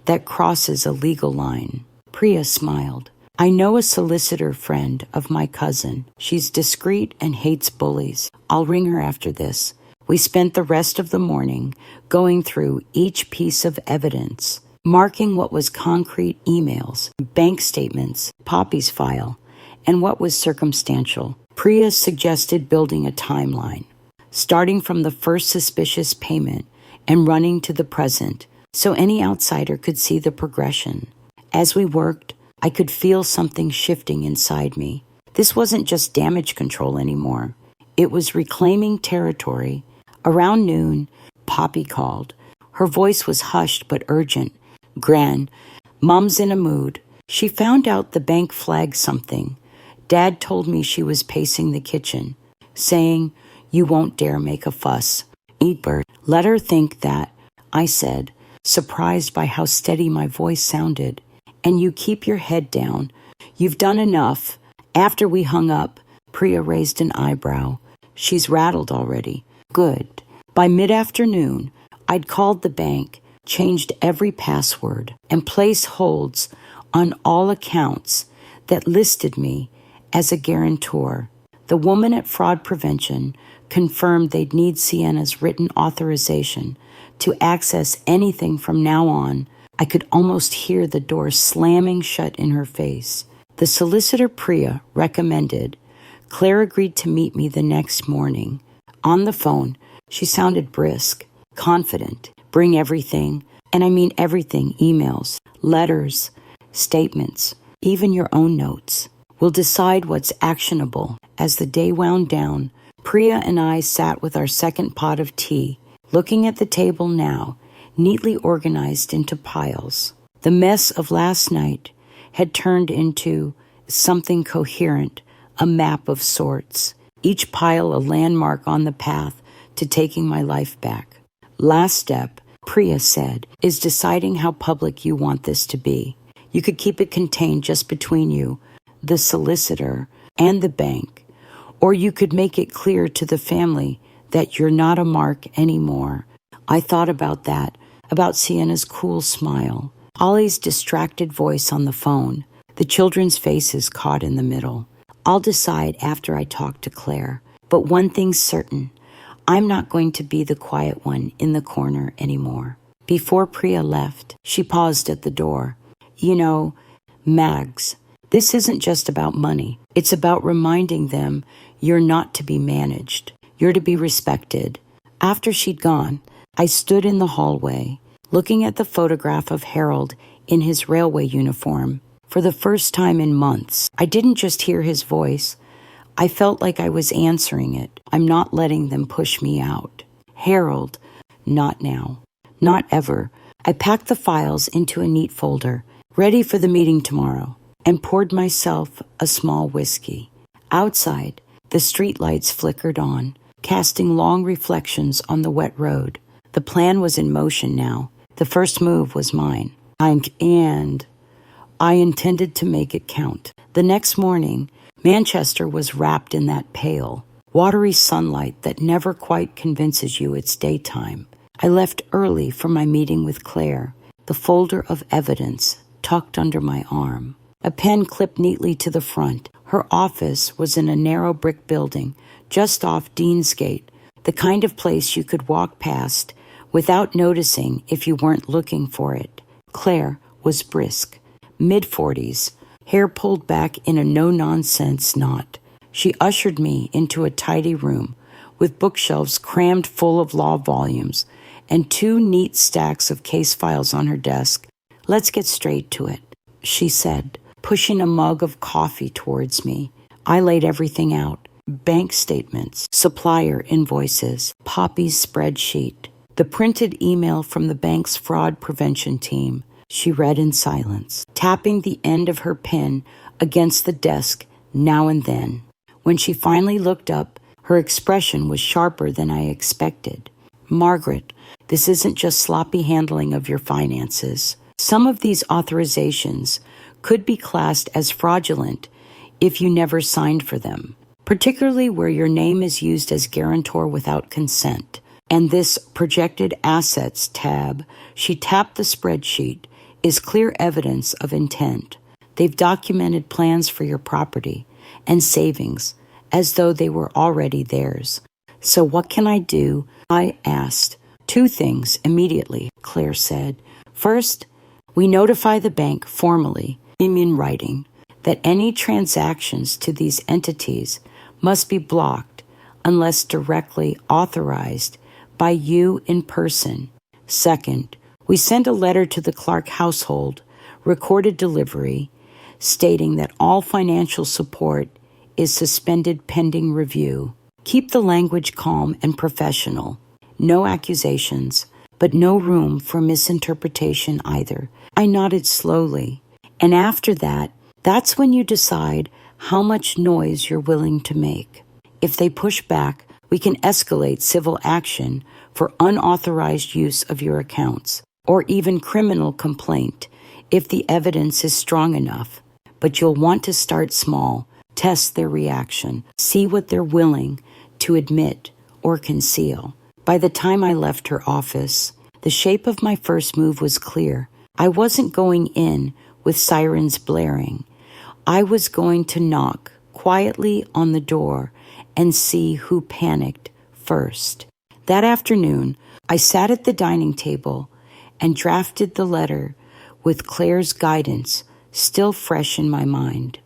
that crosses a legal line. Priya smiled. I know a solicitor friend of my cousin. She's discreet and hates bullies. I'll ring her after this. We spent the rest of the morning going through each piece of evidence, marking what was concrete emails, bank statements, Poppy's file, and what was circumstantial. Priya suggested building a timeline, starting from the first suspicious payment and running to the present, so any outsider could see the progression. As we worked, I could feel something shifting inside me. This wasn't just damage control anymore. It was reclaiming territory. Around noon, Poppy called. Her voice was hushed but urgent. Gran, Mom's in a mood. She found out the bank flagged something. Dad told me she was pacing the kitchen, saying, "You won't dare make a fuss. Eatbird, let her think that," I said, surprised by how steady my voice sounded. "And you keep your head down. You've done enough." After we hung up, Priya raised an eyebrow. She's rattled already. Good. By mid-afternoon, I'd called the bank, changed every password, and placed holds on all accounts that listed me as a guarantor. The woman at Fraud Prevention confirmed they'd need Sienna's written authorization to access anything from now on. I could almost hear the door slamming shut in her face. The solicitor Priya recommended. Claire agreed to meet me the next morning. On the phone, she sounded brisk, confident. Bring everything, and I mean everything, emails, letters, statements, even your own notes. We'll decide what's actionable. As the day wound down, Priya and I sat with our second pot of tea, looking at the table now, neatly organized into piles. The mess of last night had turned into something coherent, a map of sorts, each pile a landmark on the path to taking my life back. Last step, Priya said, is deciding how public you want this to be. You could keep it contained just between you, the solicitor, and the bank, or you could make it clear to the family that you're not a mark anymore. I thought about that, about Sienna's cool smile, Ollie's distracted voice on the phone, the children's faces caught in the middle. I'll decide after I talk to Claire, but one thing's certain. I'm not going to be the quiet one in the corner anymore. Before Priya left, she paused at the door. You know, Mags, this isn't just about money. It's about reminding them you're not to be managed. You're to be respected. After she'd gone, I stood in the hallway, looking at the photograph of Harold in his railway uniform. For the first time in months, I didn't just hear his voice. I felt like I was answering it. I'm not letting them push me out. Harold, not now. Not ever. I packed the files into a neat folder, ready for the meeting tomorrow, and poured myself a small whiskey. Outside, the streetlights flickered on, casting long reflections on the wet road. The plan was in motion now. The first move was mine. And I intended to make it count. The next morning, Manchester was wrapped in that pale, watery sunlight that never quite convinces you it's daytime. I left early for my meeting with Claire, the folder of evidence tucked under my arm. A pen clipped neatly to the front. Her office was in a narrow brick building just off Deansgate, the kind of place you could walk past without noticing if you weren't looking for it. Claire was brisk, mid-40s, hair pulled back in a no-nonsense knot. She ushered me into a tidy room with bookshelves crammed full of law volumes and 2 neat stacks of case files on her desk. "Let's get straight to it," she said, pushing a mug of coffee towards me. I laid everything out. Bank statements, supplier invoices, Poppy's spreadsheet, the printed email from the bank's fraud prevention team. She read in silence, tapping the end of her pen against the desk now and then. When she finally looked up, her expression was sharper than I expected. "Margaret, This isn't just sloppy handling of your finances. Some of these authorizations could be classed as fraudulent if you never signed for them, particularly where your name is used as guarantor without consent. And this projected assets tab, she tapped the spreadsheet, is clear evidence of intent. They've documented plans for your property and savings as though they were already theirs. So what can I do? I asked. 2 things immediately, Claire said. First, we notify the bank formally, in writing, that any transactions to these entities must be blocked unless directly authorized by you in person. Second, we send a letter to the Clark household, recorded delivery, stating that all financial support is suspended pending review. Keep the language calm and professional. No accusations, but no room for misinterpretation either. I nodded slowly. And after that, that's when you decide how much noise you're willing to make. If they push back, we can escalate civil action for unauthorized use of your accounts, or even criminal complaint if the evidence is strong enough. But you'll want to start small, test their reaction, see what they're willing to admit or conceal. By the time I left her office, the shape of my first move was clear. I wasn't going in with sirens blaring. I was going to knock quietly on the door and see who panicked first. That afternoon, I sat at the dining table and drafted the letter with Claire's guidance still fresh in my mind.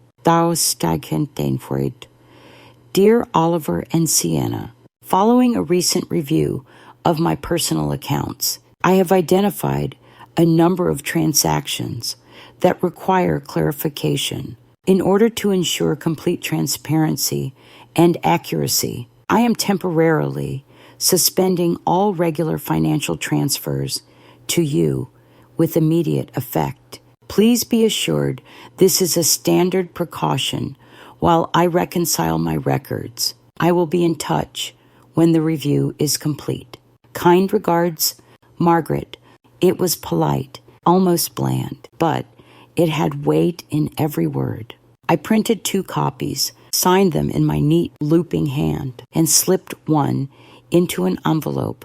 Dear Oliver and Sienna, following a recent review of my personal accounts, I have identified a number of transactions that require clarification. In order to ensure complete transparency and accuracy, I am temporarily suspending all regular financial transfers to you with immediate effect. Please be assured this is a standard precaution while I reconcile my records. I will be in touch when the review is complete. Kind regards, Margaret. It was polite, almost bland, but it had weight in every word. I printed 2 copies, signed them in my neat looping hand, and slipped one into an envelope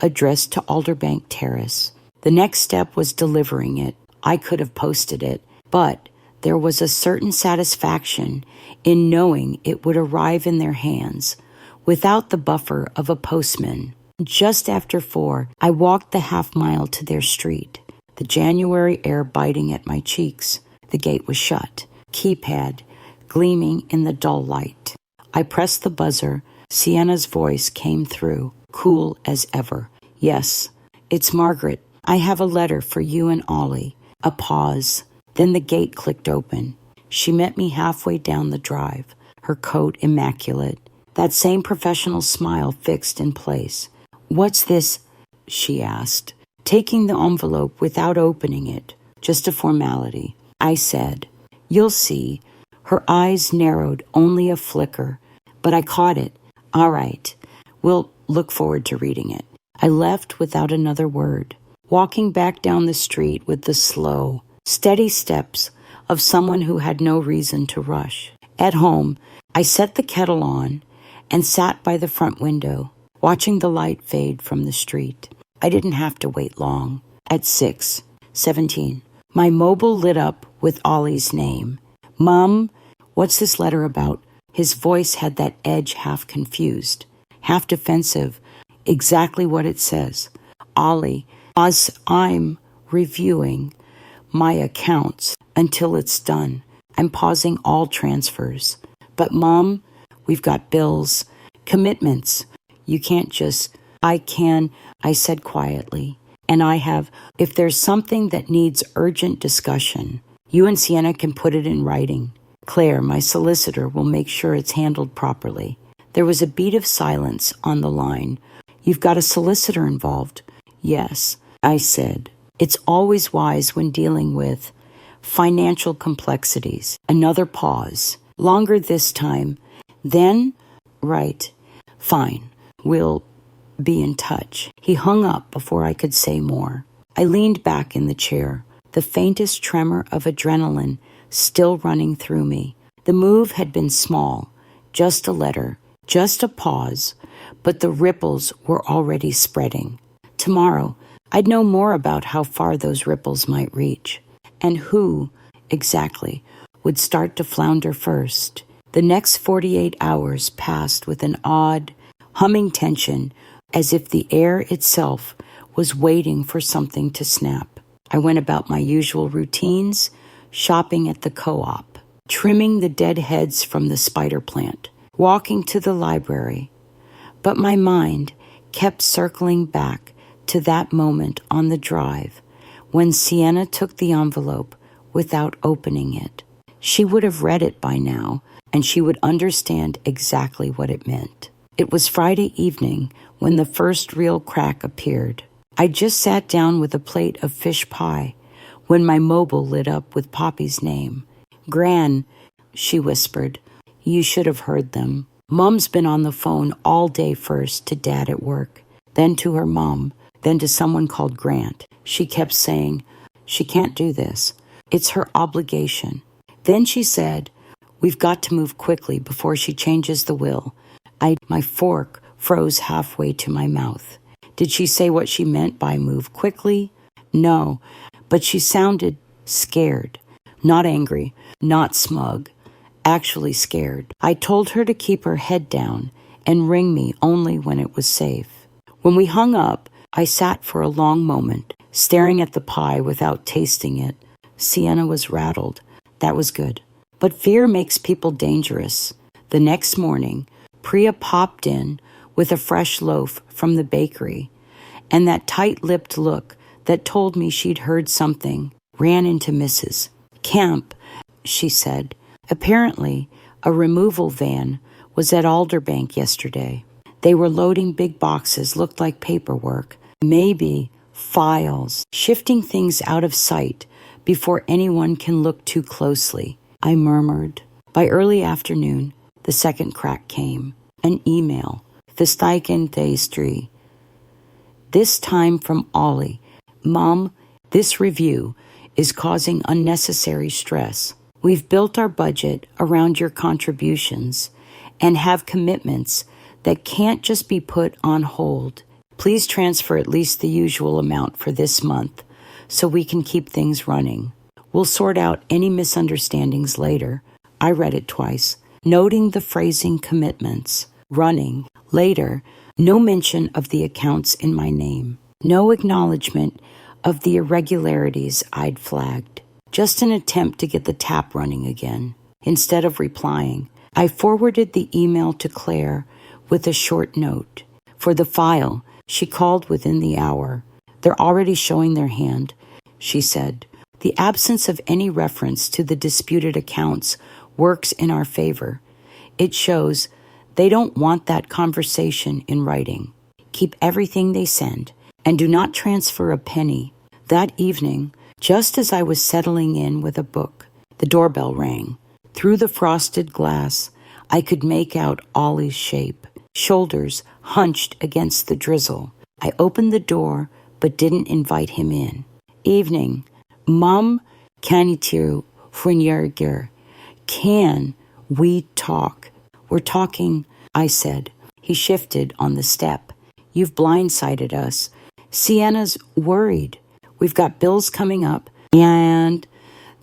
addressed to Alderbank Terrace. The next step was delivering it. I could have posted it, but there was a certain satisfaction in knowing it would arrive in their hands without the buffer of a postman. Just after 4, I walked the half-mile to their street, the January air biting at my cheeks. The gate was shut, keypad gleaming in the dull light. I pressed the buzzer. Sienna's voice came through, cool as ever. Yes, it's Margaret. I have a letter for you and Ollie. A pause. Then the gate clicked open. She met me halfway down the drive, her coat immaculate, that same professional smile fixed in place. What's this? She asked, taking the envelope without opening it, just a formality. I said, you'll see. Her eyes narrowed only a flicker, but I caught it. All right, we'll look forward to reading it. I left without another word, walking back down the street with the slow, steady steps of someone who had no reason to rush. At home, I set the kettle on and sat by the front window, watching the light fade from the street. I didn't have to wait long. At 6:17, my mobile lit up with Ollie's name. Mom, what's this letter about? His voice had that edge, half confused, half defensive. Exactly what it says. Ollie, as I'm reviewing my accounts until it's done, I'm pausing all transfers. But Mom, we've got bills, commitments. You can't just, I said quietly. And I have, if there's something that needs urgent discussion, you and Sienna can put it in writing. Claire, my solicitor, will make sure it's handled properly. There was a beat of silence on the line. You've got a solicitor involved. Yes, I said. It's always wise when dealing with financial complexities. Another pause. Longer this time. Then, right. Fine. We'll be in touch. He hung up before I could say more. I leaned back in the chair, the faintest tremor of adrenaline still running through me. The move had been small, just a letter, just a pause, but the ripples were already spreading. Tomorrow, I'd know more about how far those ripples might reach, and who, exactly, would start to flounder first. The next 48 hours passed with an odd, humming tension, as if the air itself was waiting for something to snap. I went about my usual routines, shopping at the co-op, trimming the dead heads from the spider plant, walking to the library. But my mind kept circling back to that moment on the drive when Sienna took the envelope without opening it. She would have read it by now, and she would understand exactly what it meant. It was Friday evening when the first real crack appeared. I just sat down with a plate of fish pie when my mobile lit up with Poppy's name. "Gran," she whispered. "You should have heard them. Mom's been on the phone all day, first to Dad at work, then to her mom, then to someone called Grant. She kept saying, she can't do this. It's her obligation. Then she said, we've got to move quickly before she changes the will." My fork froze halfway to my mouth. Did she say what she meant by move quickly? No, but she sounded scared. Not angry, not smug, actually scared. I told her to keep her head down and ring me only when it was safe. When we hung up, I sat for a long moment, staring at the pie without tasting it. Sienna was rattled. That was good. But fear makes people dangerous. The next morning, Priya popped in with a fresh loaf from the bakery, and that tight-lipped look that told me she'd heard something ran into Mrs. Camp, she said. Apparently, a removal van was at Alderbank yesterday. They were loading big boxes, looked like paperwork, maybe files, shifting things out of sight before anyone can look too closely. I murmured. By early afternoon, the second crack came. An email. Fistaiken Teistri. This time from Ollie. "Mom, this review is causing unnecessary stress. We've built our budget around your contributions and have commitments that can't just be put on hold. Please transfer at least the usual amount for this month so we can keep things running. We'll sort out any misunderstandings later." I read it twice, noting the phrasing commitments. Running. Later, no mention of the accounts in my name. No acknowledgement of the irregularities I'd flagged. Just an attempt to get the tap running again. Instead of replying, I forwarded the email to Claire with a short note. For the file, she called within the hour. "They're already showing their hand," she said. "The absence of any reference to the disputed accounts works in our favor. It shows they don't want that conversation in writing. Keep everything they send, and do not transfer a penny." That evening, just as I was settling in with a book, the doorbell rang. Through the frosted glass, I could make out Ollie's shape, shoulders hunched against the drizzle. I opened the door, but didn't invite him in. "Evening. Mom, kanitiru frinjerger. Can we talk?" "We're talking," I said. He shifted on the step. "You've blindsided us. Sienna's worried. We've got bills coming up, and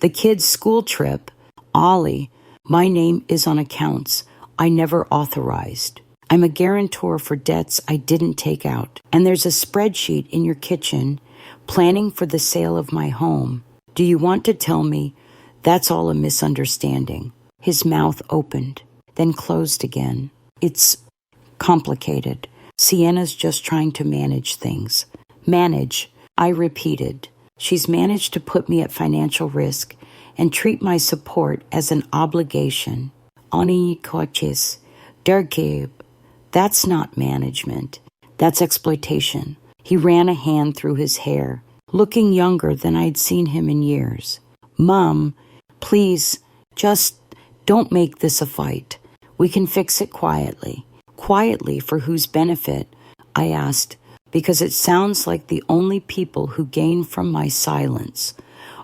the kids' school trip. Ollie, my name is on accounts I never authorized. I'm a guarantor for debts I didn't take out. And there's a spreadsheet in your kitchen planning for the sale of my home. Do you want to tell me that's all a misunderstanding?" His mouth opened, then closed again. "It's complicated. Sienna's just trying to manage things." "Manage," I repeated. "She's managed to put me at financial risk and treat my support as an obligation. Oni coaches, dergib. That's not management. That's exploitation." He ran a hand through his hair, looking younger than I'd seen him in years. "Mom, please, just don't make this a fight. We can fix it quietly." Quietly for whose benefit, I asked, because it sounds like the only people who gain from my silence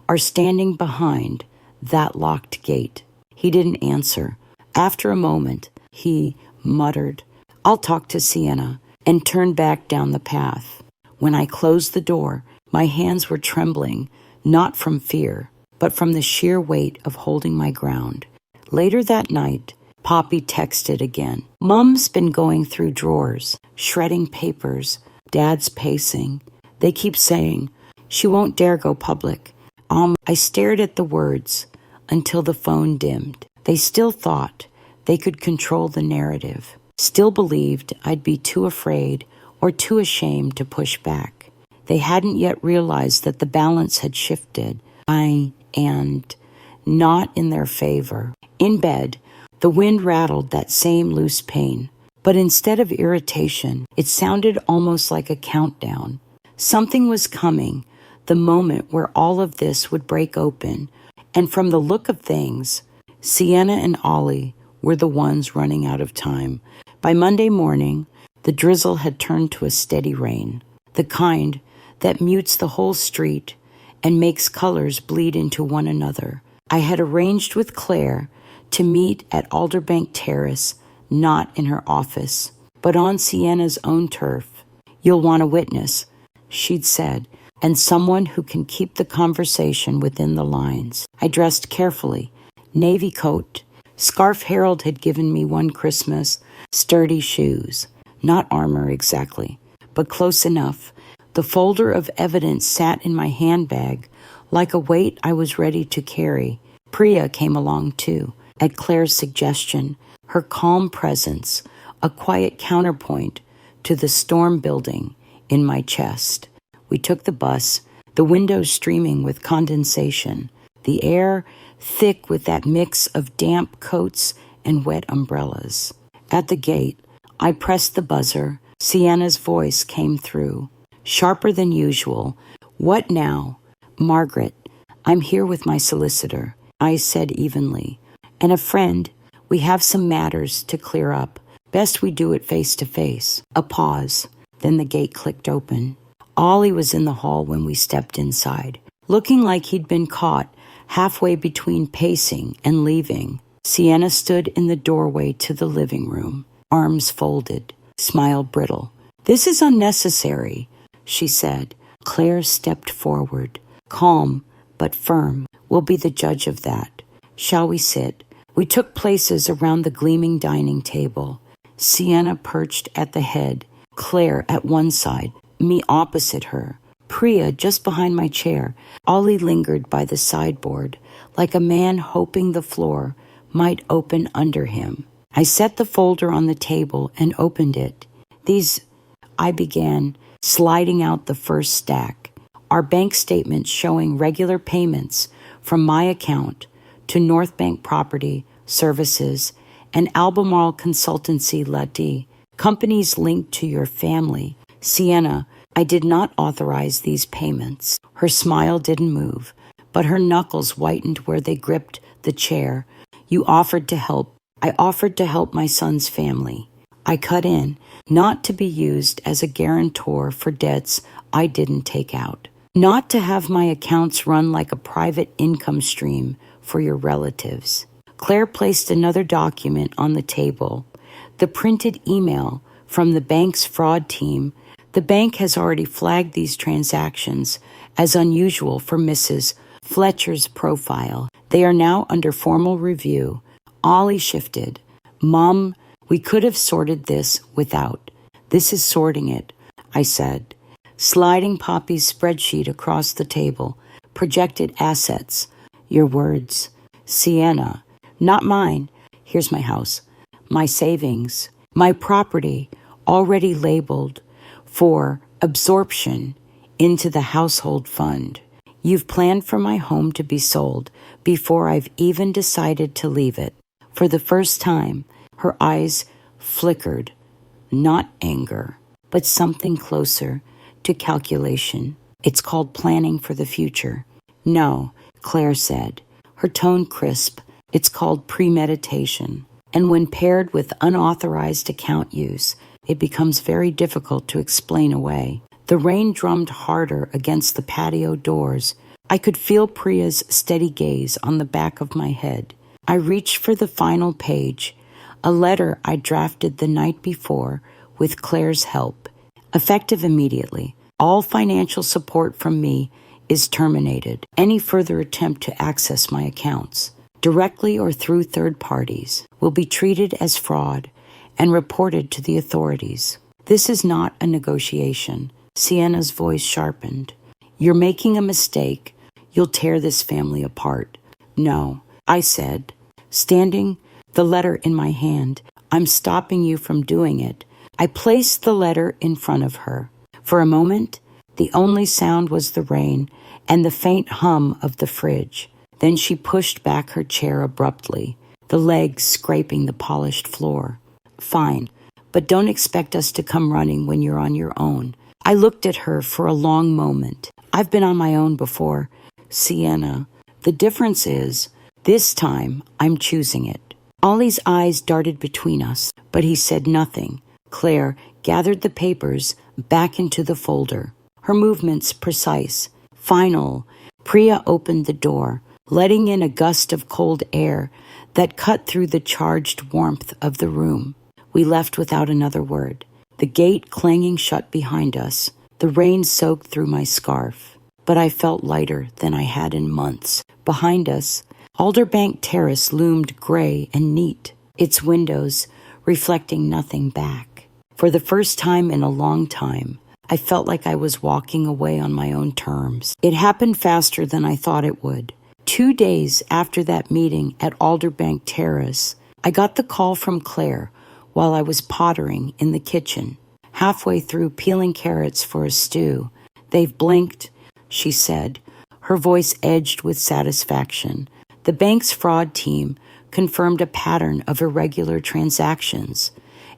are standing behind that locked gate. He didn't answer. After a moment, he muttered, "I'll talk to Sienna," and turned back down the path. When I closed the door, my hands were trembling, not from fear, but from the sheer weight of holding my ground. Later that night, Poppy texted again. "Mum's been going through drawers, shredding papers. Dad's pacing. They keep saying she won't dare go public." I stared at the words until the phone dimmed. They still thought they could control the narrative, still believed I'd be too afraid or too ashamed to push back. They hadn't yet realized that the balance had shifted, and not in their favor. In bed, the wind rattled that same loose pane, but instead of irritation, it sounded almost like a countdown. Something was coming, the moment where all of this would break open, and from the look of things, Sienna and Ollie were the ones running out of time. By Monday morning, the drizzle had turned to a steady rain, the kind that mutes the whole street and makes colors bleed into one another. I had arranged with Claire to meet at Alderbank Terrace, not in her office, but on Sienna's own turf. "You'll want a witness," she'd said, "and someone who can keep the conversation within the lines." I dressed carefully. Navy coat, scarf Harold had given me one Christmas, sturdy shoes. Not armor exactly, but close enough. The folder of evidence sat in my handbag like a weight I was ready to carry. Priya came along too, at Claire's suggestion, her calm presence, a quiet counterpoint to the storm building in my chest. We took the bus, the windows streaming with condensation, the air thick with that mix of damp coats and wet umbrellas. At the gate, I pressed the buzzer. Sienna's voice came through, sharper than usual. "What now?" "Margaret, I'm here with my solicitor," I said evenly. "And a friend. We have some matters to clear up. Best we do it face to face." A pause. Then the gate clicked open. Ollie was in the hall when we stepped inside, looking like he'd been caught halfway between pacing and leaving. Sienna stood in the doorway to the living room, arms folded, smile brittle. "This is unnecessary," she said. Claire stepped forward, calm but firm. "We'll be the judge of that. Shall we sit?" We took places around the gleaming dining table. Sienna perched at the head, Claire at one side, me opposite her, Priya just behind my chair. Ollie lingered by the sideboard, like a man hoping the floor might open under him. I set the folder on the table and opened it. I began, sliding out the first stack. Our bank statements showing regular payments from my account to North Bank Property Services and Albemarle Consultancy Lati, companies linked to your family. "Sienna, I did not authorize these payments." Her smile didn't move, but her knuckles whitened where they gripped the chair. "You offered to help. I offered to help my son's family." I cut in, not to be used as a guarantor for debts I didn't take out. Not to have my accounts run like a private income stream for your relatives. Claire placed another document on the table, the printed email from the bank's fraud team. The bank has already flagged these transactions as unusual for Mrs. Fletcher's profile. They are now under formal review. Ollie shifted. "Mom, we could have sorted this without. This is sorting it," I said, sliding Poppy's spreadsheet across the table. "Projected assets." "Your words." "Sienna, not mine. Here's my house, my savings, my property, already labeled for absorption into the household fund. You've planned for my home to be sold before I've even decided to leave it." For the first time, her eyes flickered, not anger, but something closer to calculation. "It's called planning for the future." "No," Claire said, her tone crisp. "It's called premeditation. And when paired with unauthorized account use, it becomes very difficult to explain away. The rain drummed harder against the patio doors. I could feel Priya's steady gaze on the back of my head. I reached for the final page, a letter I drafted the night before with Claire's help. Effective immediately. All financial support from me is terminated. Any further attempt to access my accounts, directly or through third parties, will be treated as fraud and reported to the authorities. This is not a negotiation. Sienna's voice sharpened. You're making a mistake. You'll tear this family apart. No, I said, standing, the letter in my hand. I'm stopping you from doing it. I placed the letter in front of her. For a moment, the only sound was the rain and the faint hum of the fridge. Then she pushed back her chair abruptly, the legs scraping the polished floor. Fine, but don't expect us to come running when you're on your own. I looked at her for a long moment. I've been on my own before, Sienna. The difference is, this time I'm choosing it. Ollie's eyes darted between us, but he said nothing. Claire gathered the papers back into the folder, her movements precise. Final. Priya opened the door, letting in a gust of cold air that cut through the charged warmth of the room. We left without another word, the gate clanging shut behind us. The rain soaked through my scarf, but I felt lighter than I had in months. Behind us, Alderbank Terrace loomed gray and neat, its windows reflecting nothing back. For the first time in a long time, I felt like I was walking away on my own terms. It happened faster than I thought it would. 2 days after that meeting at Alderbank Terrace, I got the call from Claire while I was pottering in the kitchen, halfway through peeling carrots for a stew. They've blinked, she said, her voice edged with satisfaction. The bank's fraud team confirmed a pattern of irregular transactions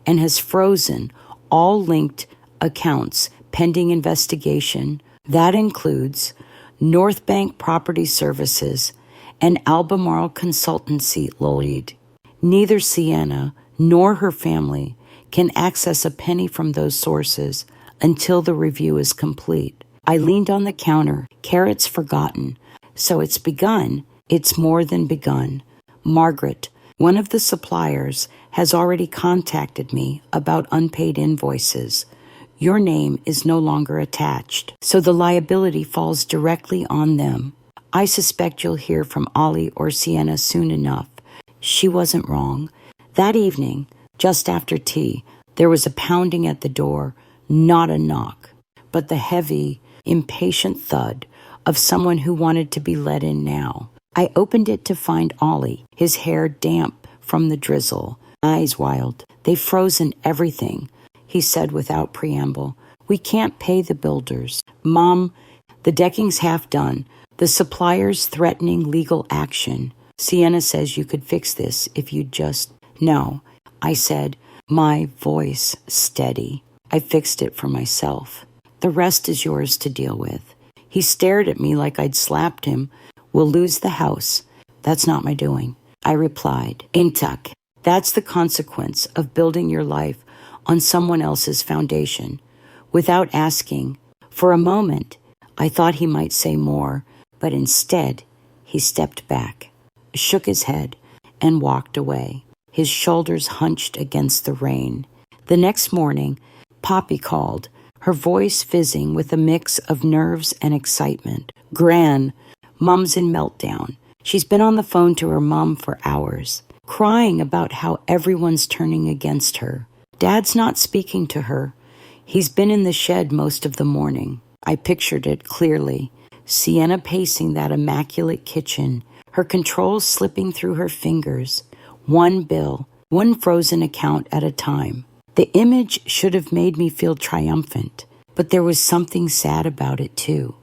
and has frozen all linked accounts pending investigation. That includes North Bank Property Services and Albemarle Consultancy Ltd. Neither Sienna nor her family can access a penny from those sources until the review is complete. I leaned on the counter, carrots forgotten. So it's begun. It's more than begun. Margaret, one of the suppliers, has already contacted me about unpaid invoices. Your name is no longer attached, so the liability falls directly on them. I suspect you'll hear from Ollie or Sienna soon enough. She wasn't wrong. That evening, just after tea, there was a pounding at the door, not a knock, but the heavy, impatient thud of someone who wanted to be let in now. I opened it to find Ollie, his hair damp from the drizzle, eyes wild. They've frozen everything, he said without preamble. We can't pay the builders. Mom, the decking's half done. The supplier's threatening legal action. Sienna says you could fix this if you'd just... No, I said, my voice steady. I fixed it for myself. The rest is yours to deal with. He stared at me like I'd slapped him. We'll lose the house. That's not my doing. I replied, Intak, that's the consequence of building your life on someone else's foundation. Without asking, for a moment, I thought he might say more, but instead, he stepped back, shook his head, and walked away, his shoulders hunched against the rain. The next morning, Poppy called, her voice fizzing with a mix of nerves and excitement. Gran, Mom's in meltdown. She's been on the phone to her mom for hours, crying about how everyone's turning against her. Dad's not speaking to her. He's been in the shed most of the morning. I pictured it clearly. Sienna pacing that immaculate kitchen, her controls slipping through her fingers. One bill, one frozen account at a time. The image should have made me feel triumphant, but there was something sad about it too.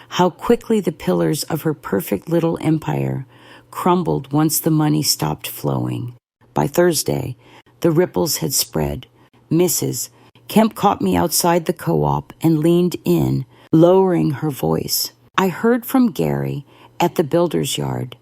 How quickly the pillars of her perfect little empire crumbled once the money stopped flowing. By Thursday, the ripples had spread. Mrs. Kemp caught me outside the co-op and leaned in, lowering her voice. I heard from Gary at the builder's yard.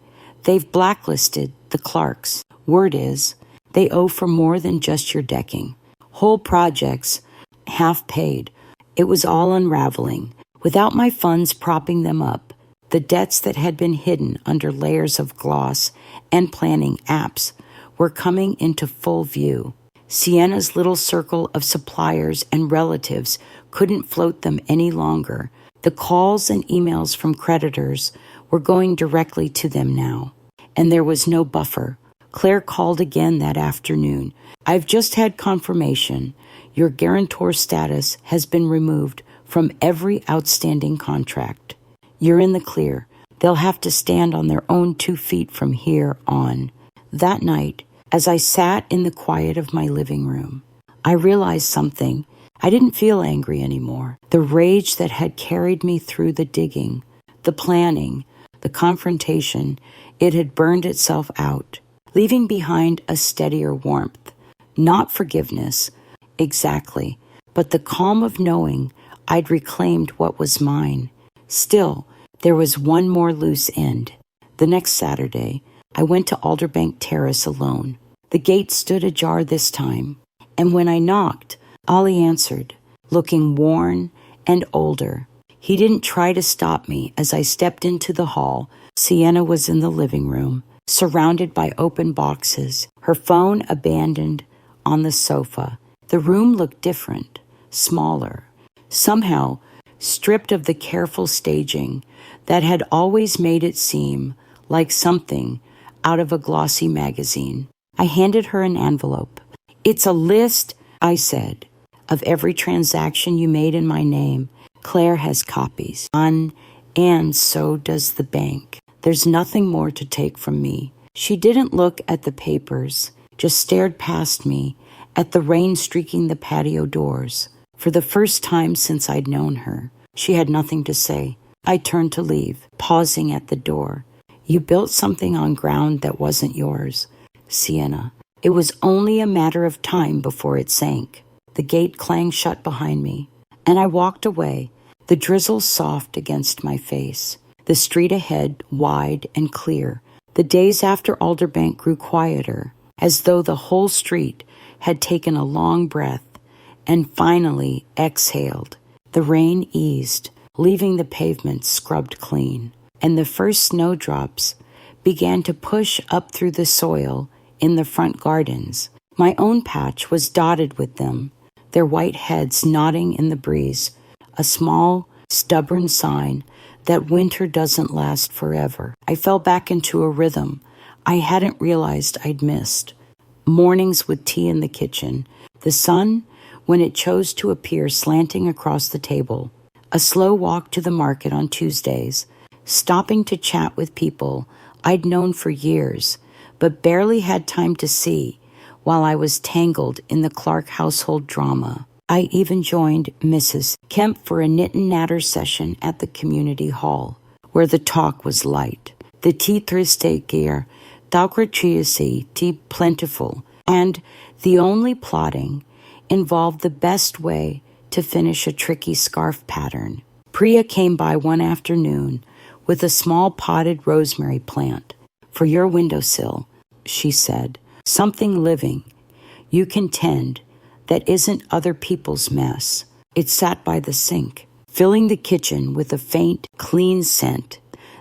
They've blacklisted the Clarks. Word is, they owe for more than just your decking. whole projects half paid. It was all unraveling. Without my funds propping them up, the debts that had been hidden under layers of gloss and planning apps were coming into full view. Sienna's little circle of suppliers and relatives couldn't float them any longer. The calls and emails from creditors were going directly to them now, and there was no buffer. Claire called again that afternoon. "I've just had confirmation. Your guarantor status has been removed from every outstanding contract. You're in the clear. They'll have to stand on their own 2 feet from here on." That night, as I sat in the quiet of my living room, I realized something. I didn't feel angry anymore. The rage that had carried me through the digging, the planning, the confrontation, it had burned itself out, leaving behind a steadier warmth. Not forgiveness, exactly, but the calm of knowing I'd reclaimed what was mine. Still, there was one more loose end. The next Saturday, I went to Alderbank Terrace alone. The gate stood ajar this time, and when I knocked, Ollie answered, looking worn and older. He didn't try to stop me as I stepped into the hall. Sienna was in the living room, surrounded by open boxes, her phone abandoned on the sofa. The room looked different, smaller, somehow stripped of the careful staging that had always made it seem like something out of a glossy magazine. I handed her an envelope. "It's a list," I said, "of every transaction you made in my name. Claire has copies. And so does the bank. There's nothing more to take from me." She didn't look at the papers, just stared past me at the rain streaking the patio doors. For the first time since I'd known her, she had nothing to say. I turned to leave, pausing at the door. "You built something on ground that wasn't yours, Sienna. It was only a matter of time before it sank." The gate clanged shut behind me, and I walked away, the drizzle soft against my face, the street ahead wide and clear. The days after Alderbank grew quieter, as though the whole street had taken a long breath and finally exhaled. The rain eased, leaving the pavement scrubbed clean, and the first snowdrops began to push up through the soil in the front gardens. My own patch was dotted with them, their white heads nodding in the breeze, a small, stubborn sign that winter doesn't last forever. I fell back into a rhythm I hadn't realized I'd missed. Mornings with tea in the kitchen, the sun, when it chose to appear, slanting across the table, a slow walk to the market on Tuesdays, stopping to chat with people I'd known for years, but barely had time to see while I was tangled in the Clark household drama. I even joined Mrs. Kemp for a knit and natter session at the community hall, where the talk was light. The tea triste Daukrachiasi, tea plentiful, and the only plotting involved the best way to finish a tricky scarf pattern. Priya came by one afternoon with a small potted rosemary plant. "For your windowsill," she said, "something living you can tend that isn't other people's mess." It sat by the sink, filling the kitchen with a faint, clean scent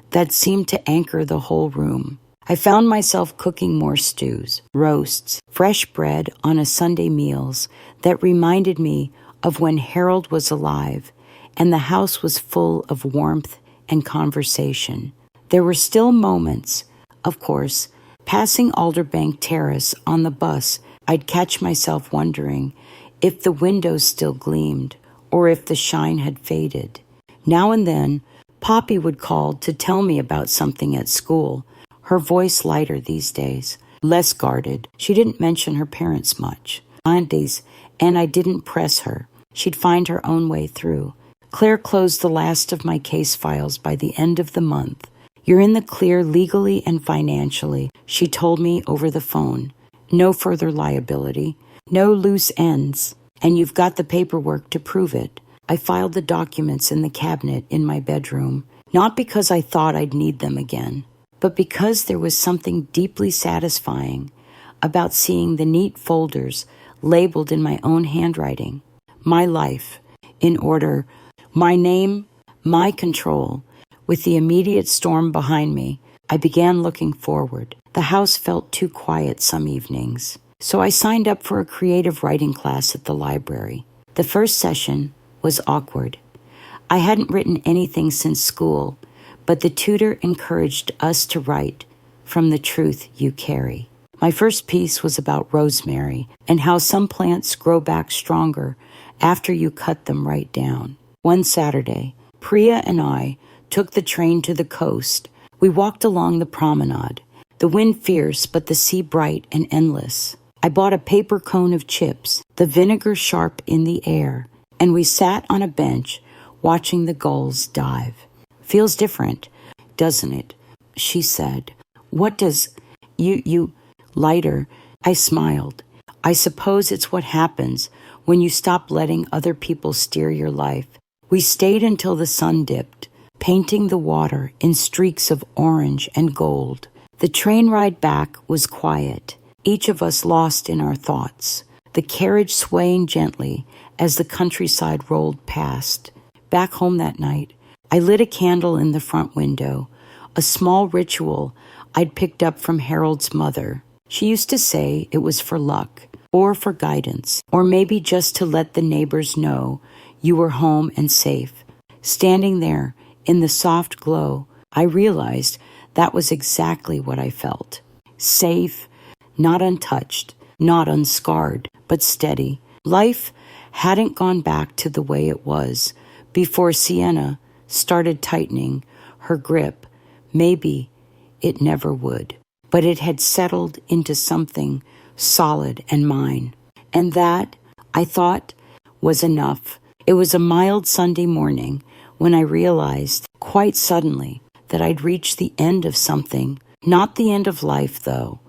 that seemed to anchor the whole room. I found myself cooking more stews, roasts, fresh bread on a Sunday meals that reminded me of when Harold was alive and the house was full of warmth and conversation. There were still moments, of course, passing Alderbank Terrace on the bus, I'd catch myself wondering if the windows still gleamed or if the shine had faded. Now and then, Poppy would call to tell me about something at school, her voice lighter these days, less guarded. She didn't mention her parents much, aunties, and I didn't press her. She'd find her own way through. Claire closed the last of my case files by the end of the month. "You're in the clear legally and financially," she told me over the phone. "No further liability, no loose ends, and you've got the paperwork to prove it." I filed the documents in the cabinet in my bedroom, not because I thought I'd need them again, but because there was something deeply satisfying about seeing the neat folders labeled in my own handwriting. My life, in order, my name, my control. With the immediate storm behind me, I began looking forward. The house felt too quiet some evenings, so I signed up for a creative writing class at the library. The first session was awkward. I hadn't written anything since school, but the tutor encouraged us to write from the truth you carry. My first piece was about rosemary and how some plants grow back stronger after you cut them right down. One Saturday, Priya and I took the train to the coast. We walked along the promenade, the wind fierce but the sea bright and endless. I bought a paper cone of chips, the vinegar sharp in the air, and we sat on a bench watching the gulls dive. Feels different, doesn't it? She said. What does you lighter? I smiled. I suppose it's what happens when you stop letting other people steer your life. We stayed until the sun dipped, painting the water in streaks of orange and gold. The train ride back was quiet, each of us lost in our thoughts, the carriage swaying gently as the countryside rolled past. Back home that night, I lit a candle in the front window, a small ritual I'd picked up from Harold's mother. She used to say it was for luck, or for guidance, or maybe just to let the neighbors know you were home and safe. Standing there in the soft glow, I realized that was exactly what I felt. Safe, not untouched, not unscarred, but steady. Life hadn't gone back to the way it was before Sienna started tightening her grip. Maybe it never would, but it had settled into something solid and mine. And that, I thought, was enough. It was a mild Sunday morning when I realized, quite suddenly, that I'd reached the end of something. Not the end of life, though.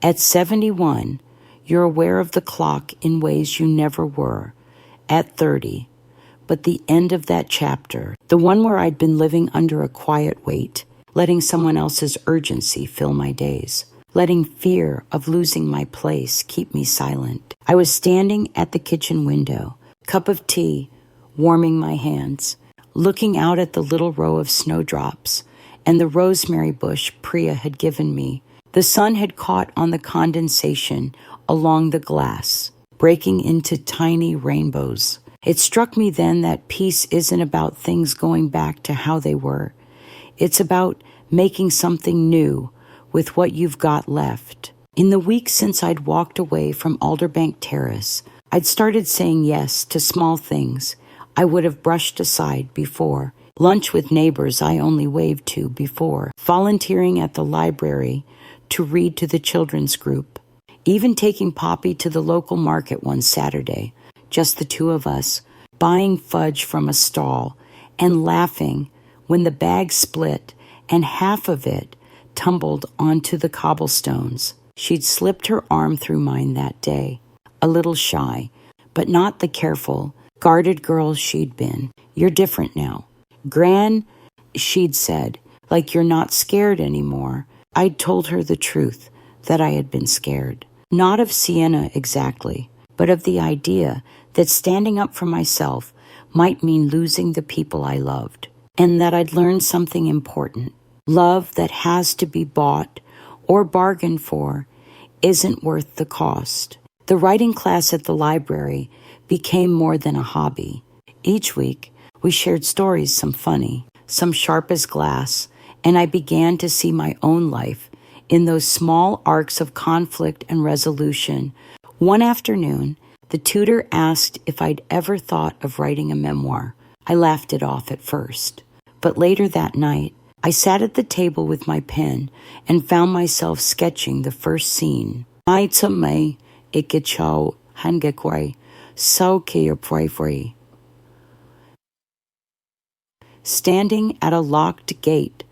At 71, you're aware of the clock in ways you never were. At 30, but the end of that chapter, the one where I'd been living under a quiet weight, letting someone else's urgency fill my days, letting fear of losing my place keep me silent. I was standing at the kitchen window, cup of tea warming my hands, looking out at the little row of snowdrops and the rosemary bush Priya had given me. The sun had caught on the condensation along the glass, breaking into tiny rainbows. It struck me then that peace isn't about things going back to how they were. It's about making something new with what you've got left. In the weeks since I'd walked away from Alderbank Terrace, I'd started saying yes to small things I would have brushed aside before. Lunch with neighbors I only waved to before. Volunteering at the library to read to the children's group. Even taking Poppy to the local market one Saturday, just the two of us, buying fudge from a stall and laughing when the bag split and half of it tumbled onto the cobblestones. She'd slipped her arm through mine that day, a little shy, but not the careful, guarded girl she'd been. You're different now. Gran, she'd said, like you're not scared anymore. I'd told her the truth, that I had been scared. Not of Sienna exactly, but of the idea that standing up for myself might mean losing the people I loved, and that I'd learned something important. Love that has to be bought or bargained for isn't worth the cost. The writing class at the library became more than a hobby. Each week, we shared stories, some funny, some sharp as glass, and I began to see my own life in those small arcs of conflict and resolution. One afternoon, the tutor asked if I'd ever thought of writing a memoir. I laughed it off at first. But later that night, I sat at the table with my pen and found myself sketching the first scene. Mai to mai ikechao hangekwai so free. Standing at a locked gate,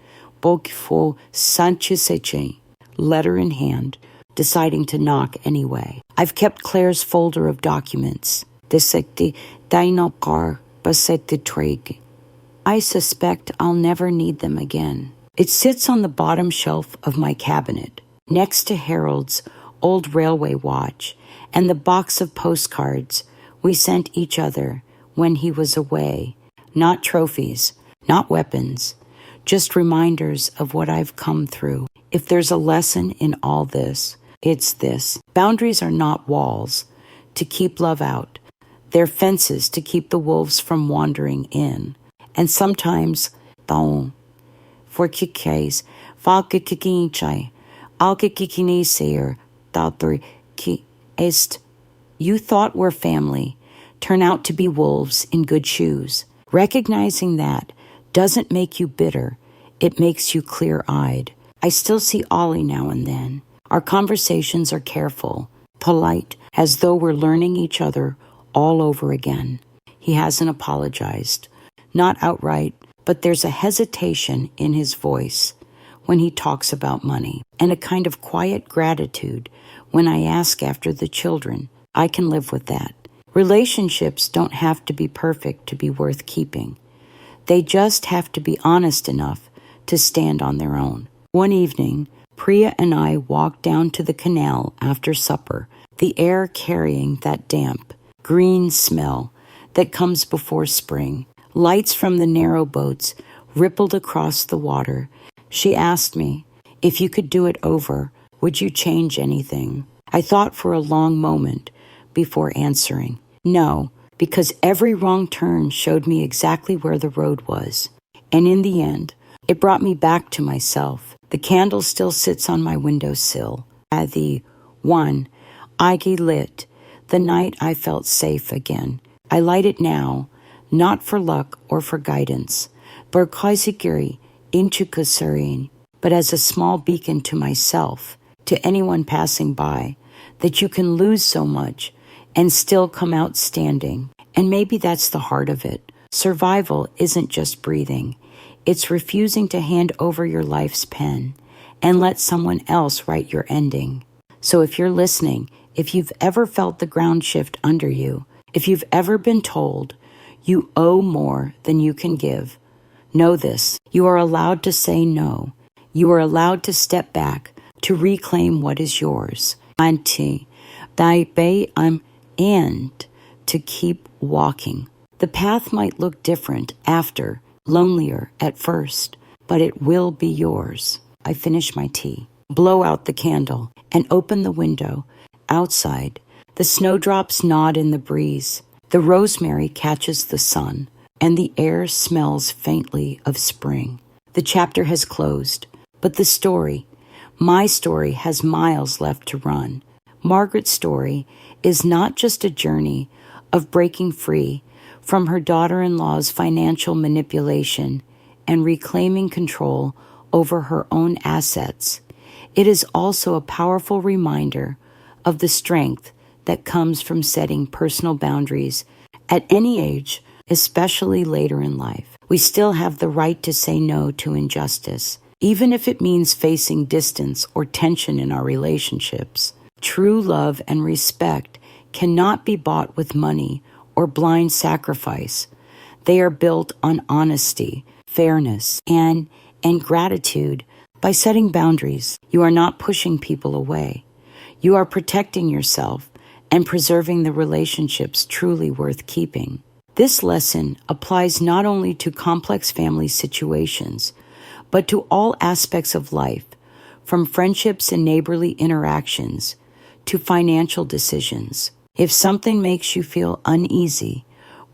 Bokifo Sanchiseche, letter in hand, deciding to knock anyway. I've kept Claire's folder of documents. Desekti dainokar baseti treg. I suspect I'll never need them again. It sits on the bottom shelf of my cabinet, next to Harold's old railway watch, and the box of postcards we sent each other when he was away. Not trophies, not weapons, just reminders of what I've come through. If there's a lesson in all this, it's this. Boundaries are not walls to keep love out. They're fences to keep the wolves from wandering in. And sometimes, taon, for kikes, falkikikinchai, alkikikineser, talper ki est, you thought were family, turn out to be wolves in good shoes. Recognizing that doesn't make you bitter, it makes you clear-eyed. I still see Ollie now and then. Our conversations are careful, polite, as though we're learning each other all over again. He hasn't apologized. Not outright, but there's a hesitation in his voice when he talks about money, and a kind of quiet gratitude when I ask after the children. I can live with that. Relationships don't have to be perfect to be worth keeping. They just have to be honest enough to stand on their own. One evening, Priya and I walked down to the canal after supper, the air carrying that damp, green smell that comes before spring. Lights from the narrow boats rippled across the water. She asked me, if you could do it over, would you change anything? I thought for a long moment before answering. No, because every wrong turn showed me exactly where the road was. And in the end, it brought me back to myself. The candle still sits on my windowsill. At the one, Igi lit, the night I felt safe again. I light it now, not for luck or for guidance, but as a small beacon to myself, to anyone passing by, that you can lose so much and still come out standing. And maybe that's the heart of it. Survival isn't just breathing. It's refusing to hand over your life's pen and let someone else write your ending. So if you're listening, if you've ever felt the ground shift under you, if you've ever been told you owe more than you can give, know this. You are allowed to say no. You are allowed to step back, to reclaim what is yours. And to keep walking. The path might look different after, lonelier at first, but it will be yours. I finish my tea, blow out the candle, and open the window. Outside, the snowdrops nod in the breeze. The rosemary catches the sun, and the air smells faintly of spring. The chapter has closed, but the story, my story, has miles left to run. Margaret's story is not just a journey of breaking free from her daughter-in-law's financial manipulation and reclaiming control over her own assets. It is also a powerful reminder of the strength that comes from setting personal boundaries at any age, especially later in life. We still have the right to say no to injustice, even if it means facing distance or tension in our relationships. True love and respect cannot be bought with money or blind sacrifice. They are built on honesty, fairness, and gratitude. By setting boundaries, you are not pushing people away. You are protecting yourself and preserving the relationships truly worth keeping. This lesson applies not only to complex family situations, but to all aspects of life, from friendships and neighborly interactions to financial decisions. If something makes you feel uneasy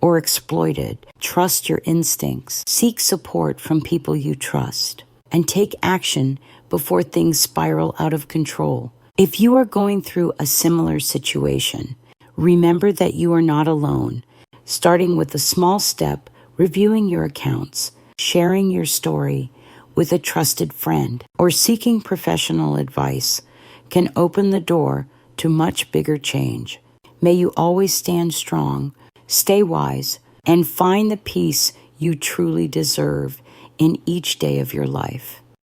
or exploited, trust your instincts. Seek support from people you trust, and take action before things spiral out of control. If you are going through a similar situation, remember that you are not alone. Starting with a small step, reviewing your accounts, sharing your story with a trusted friend, or seeking professional advice can open the door to much bigger change. May you always stand strong, stay wise, and find the peace you truly deserve in each day of your life.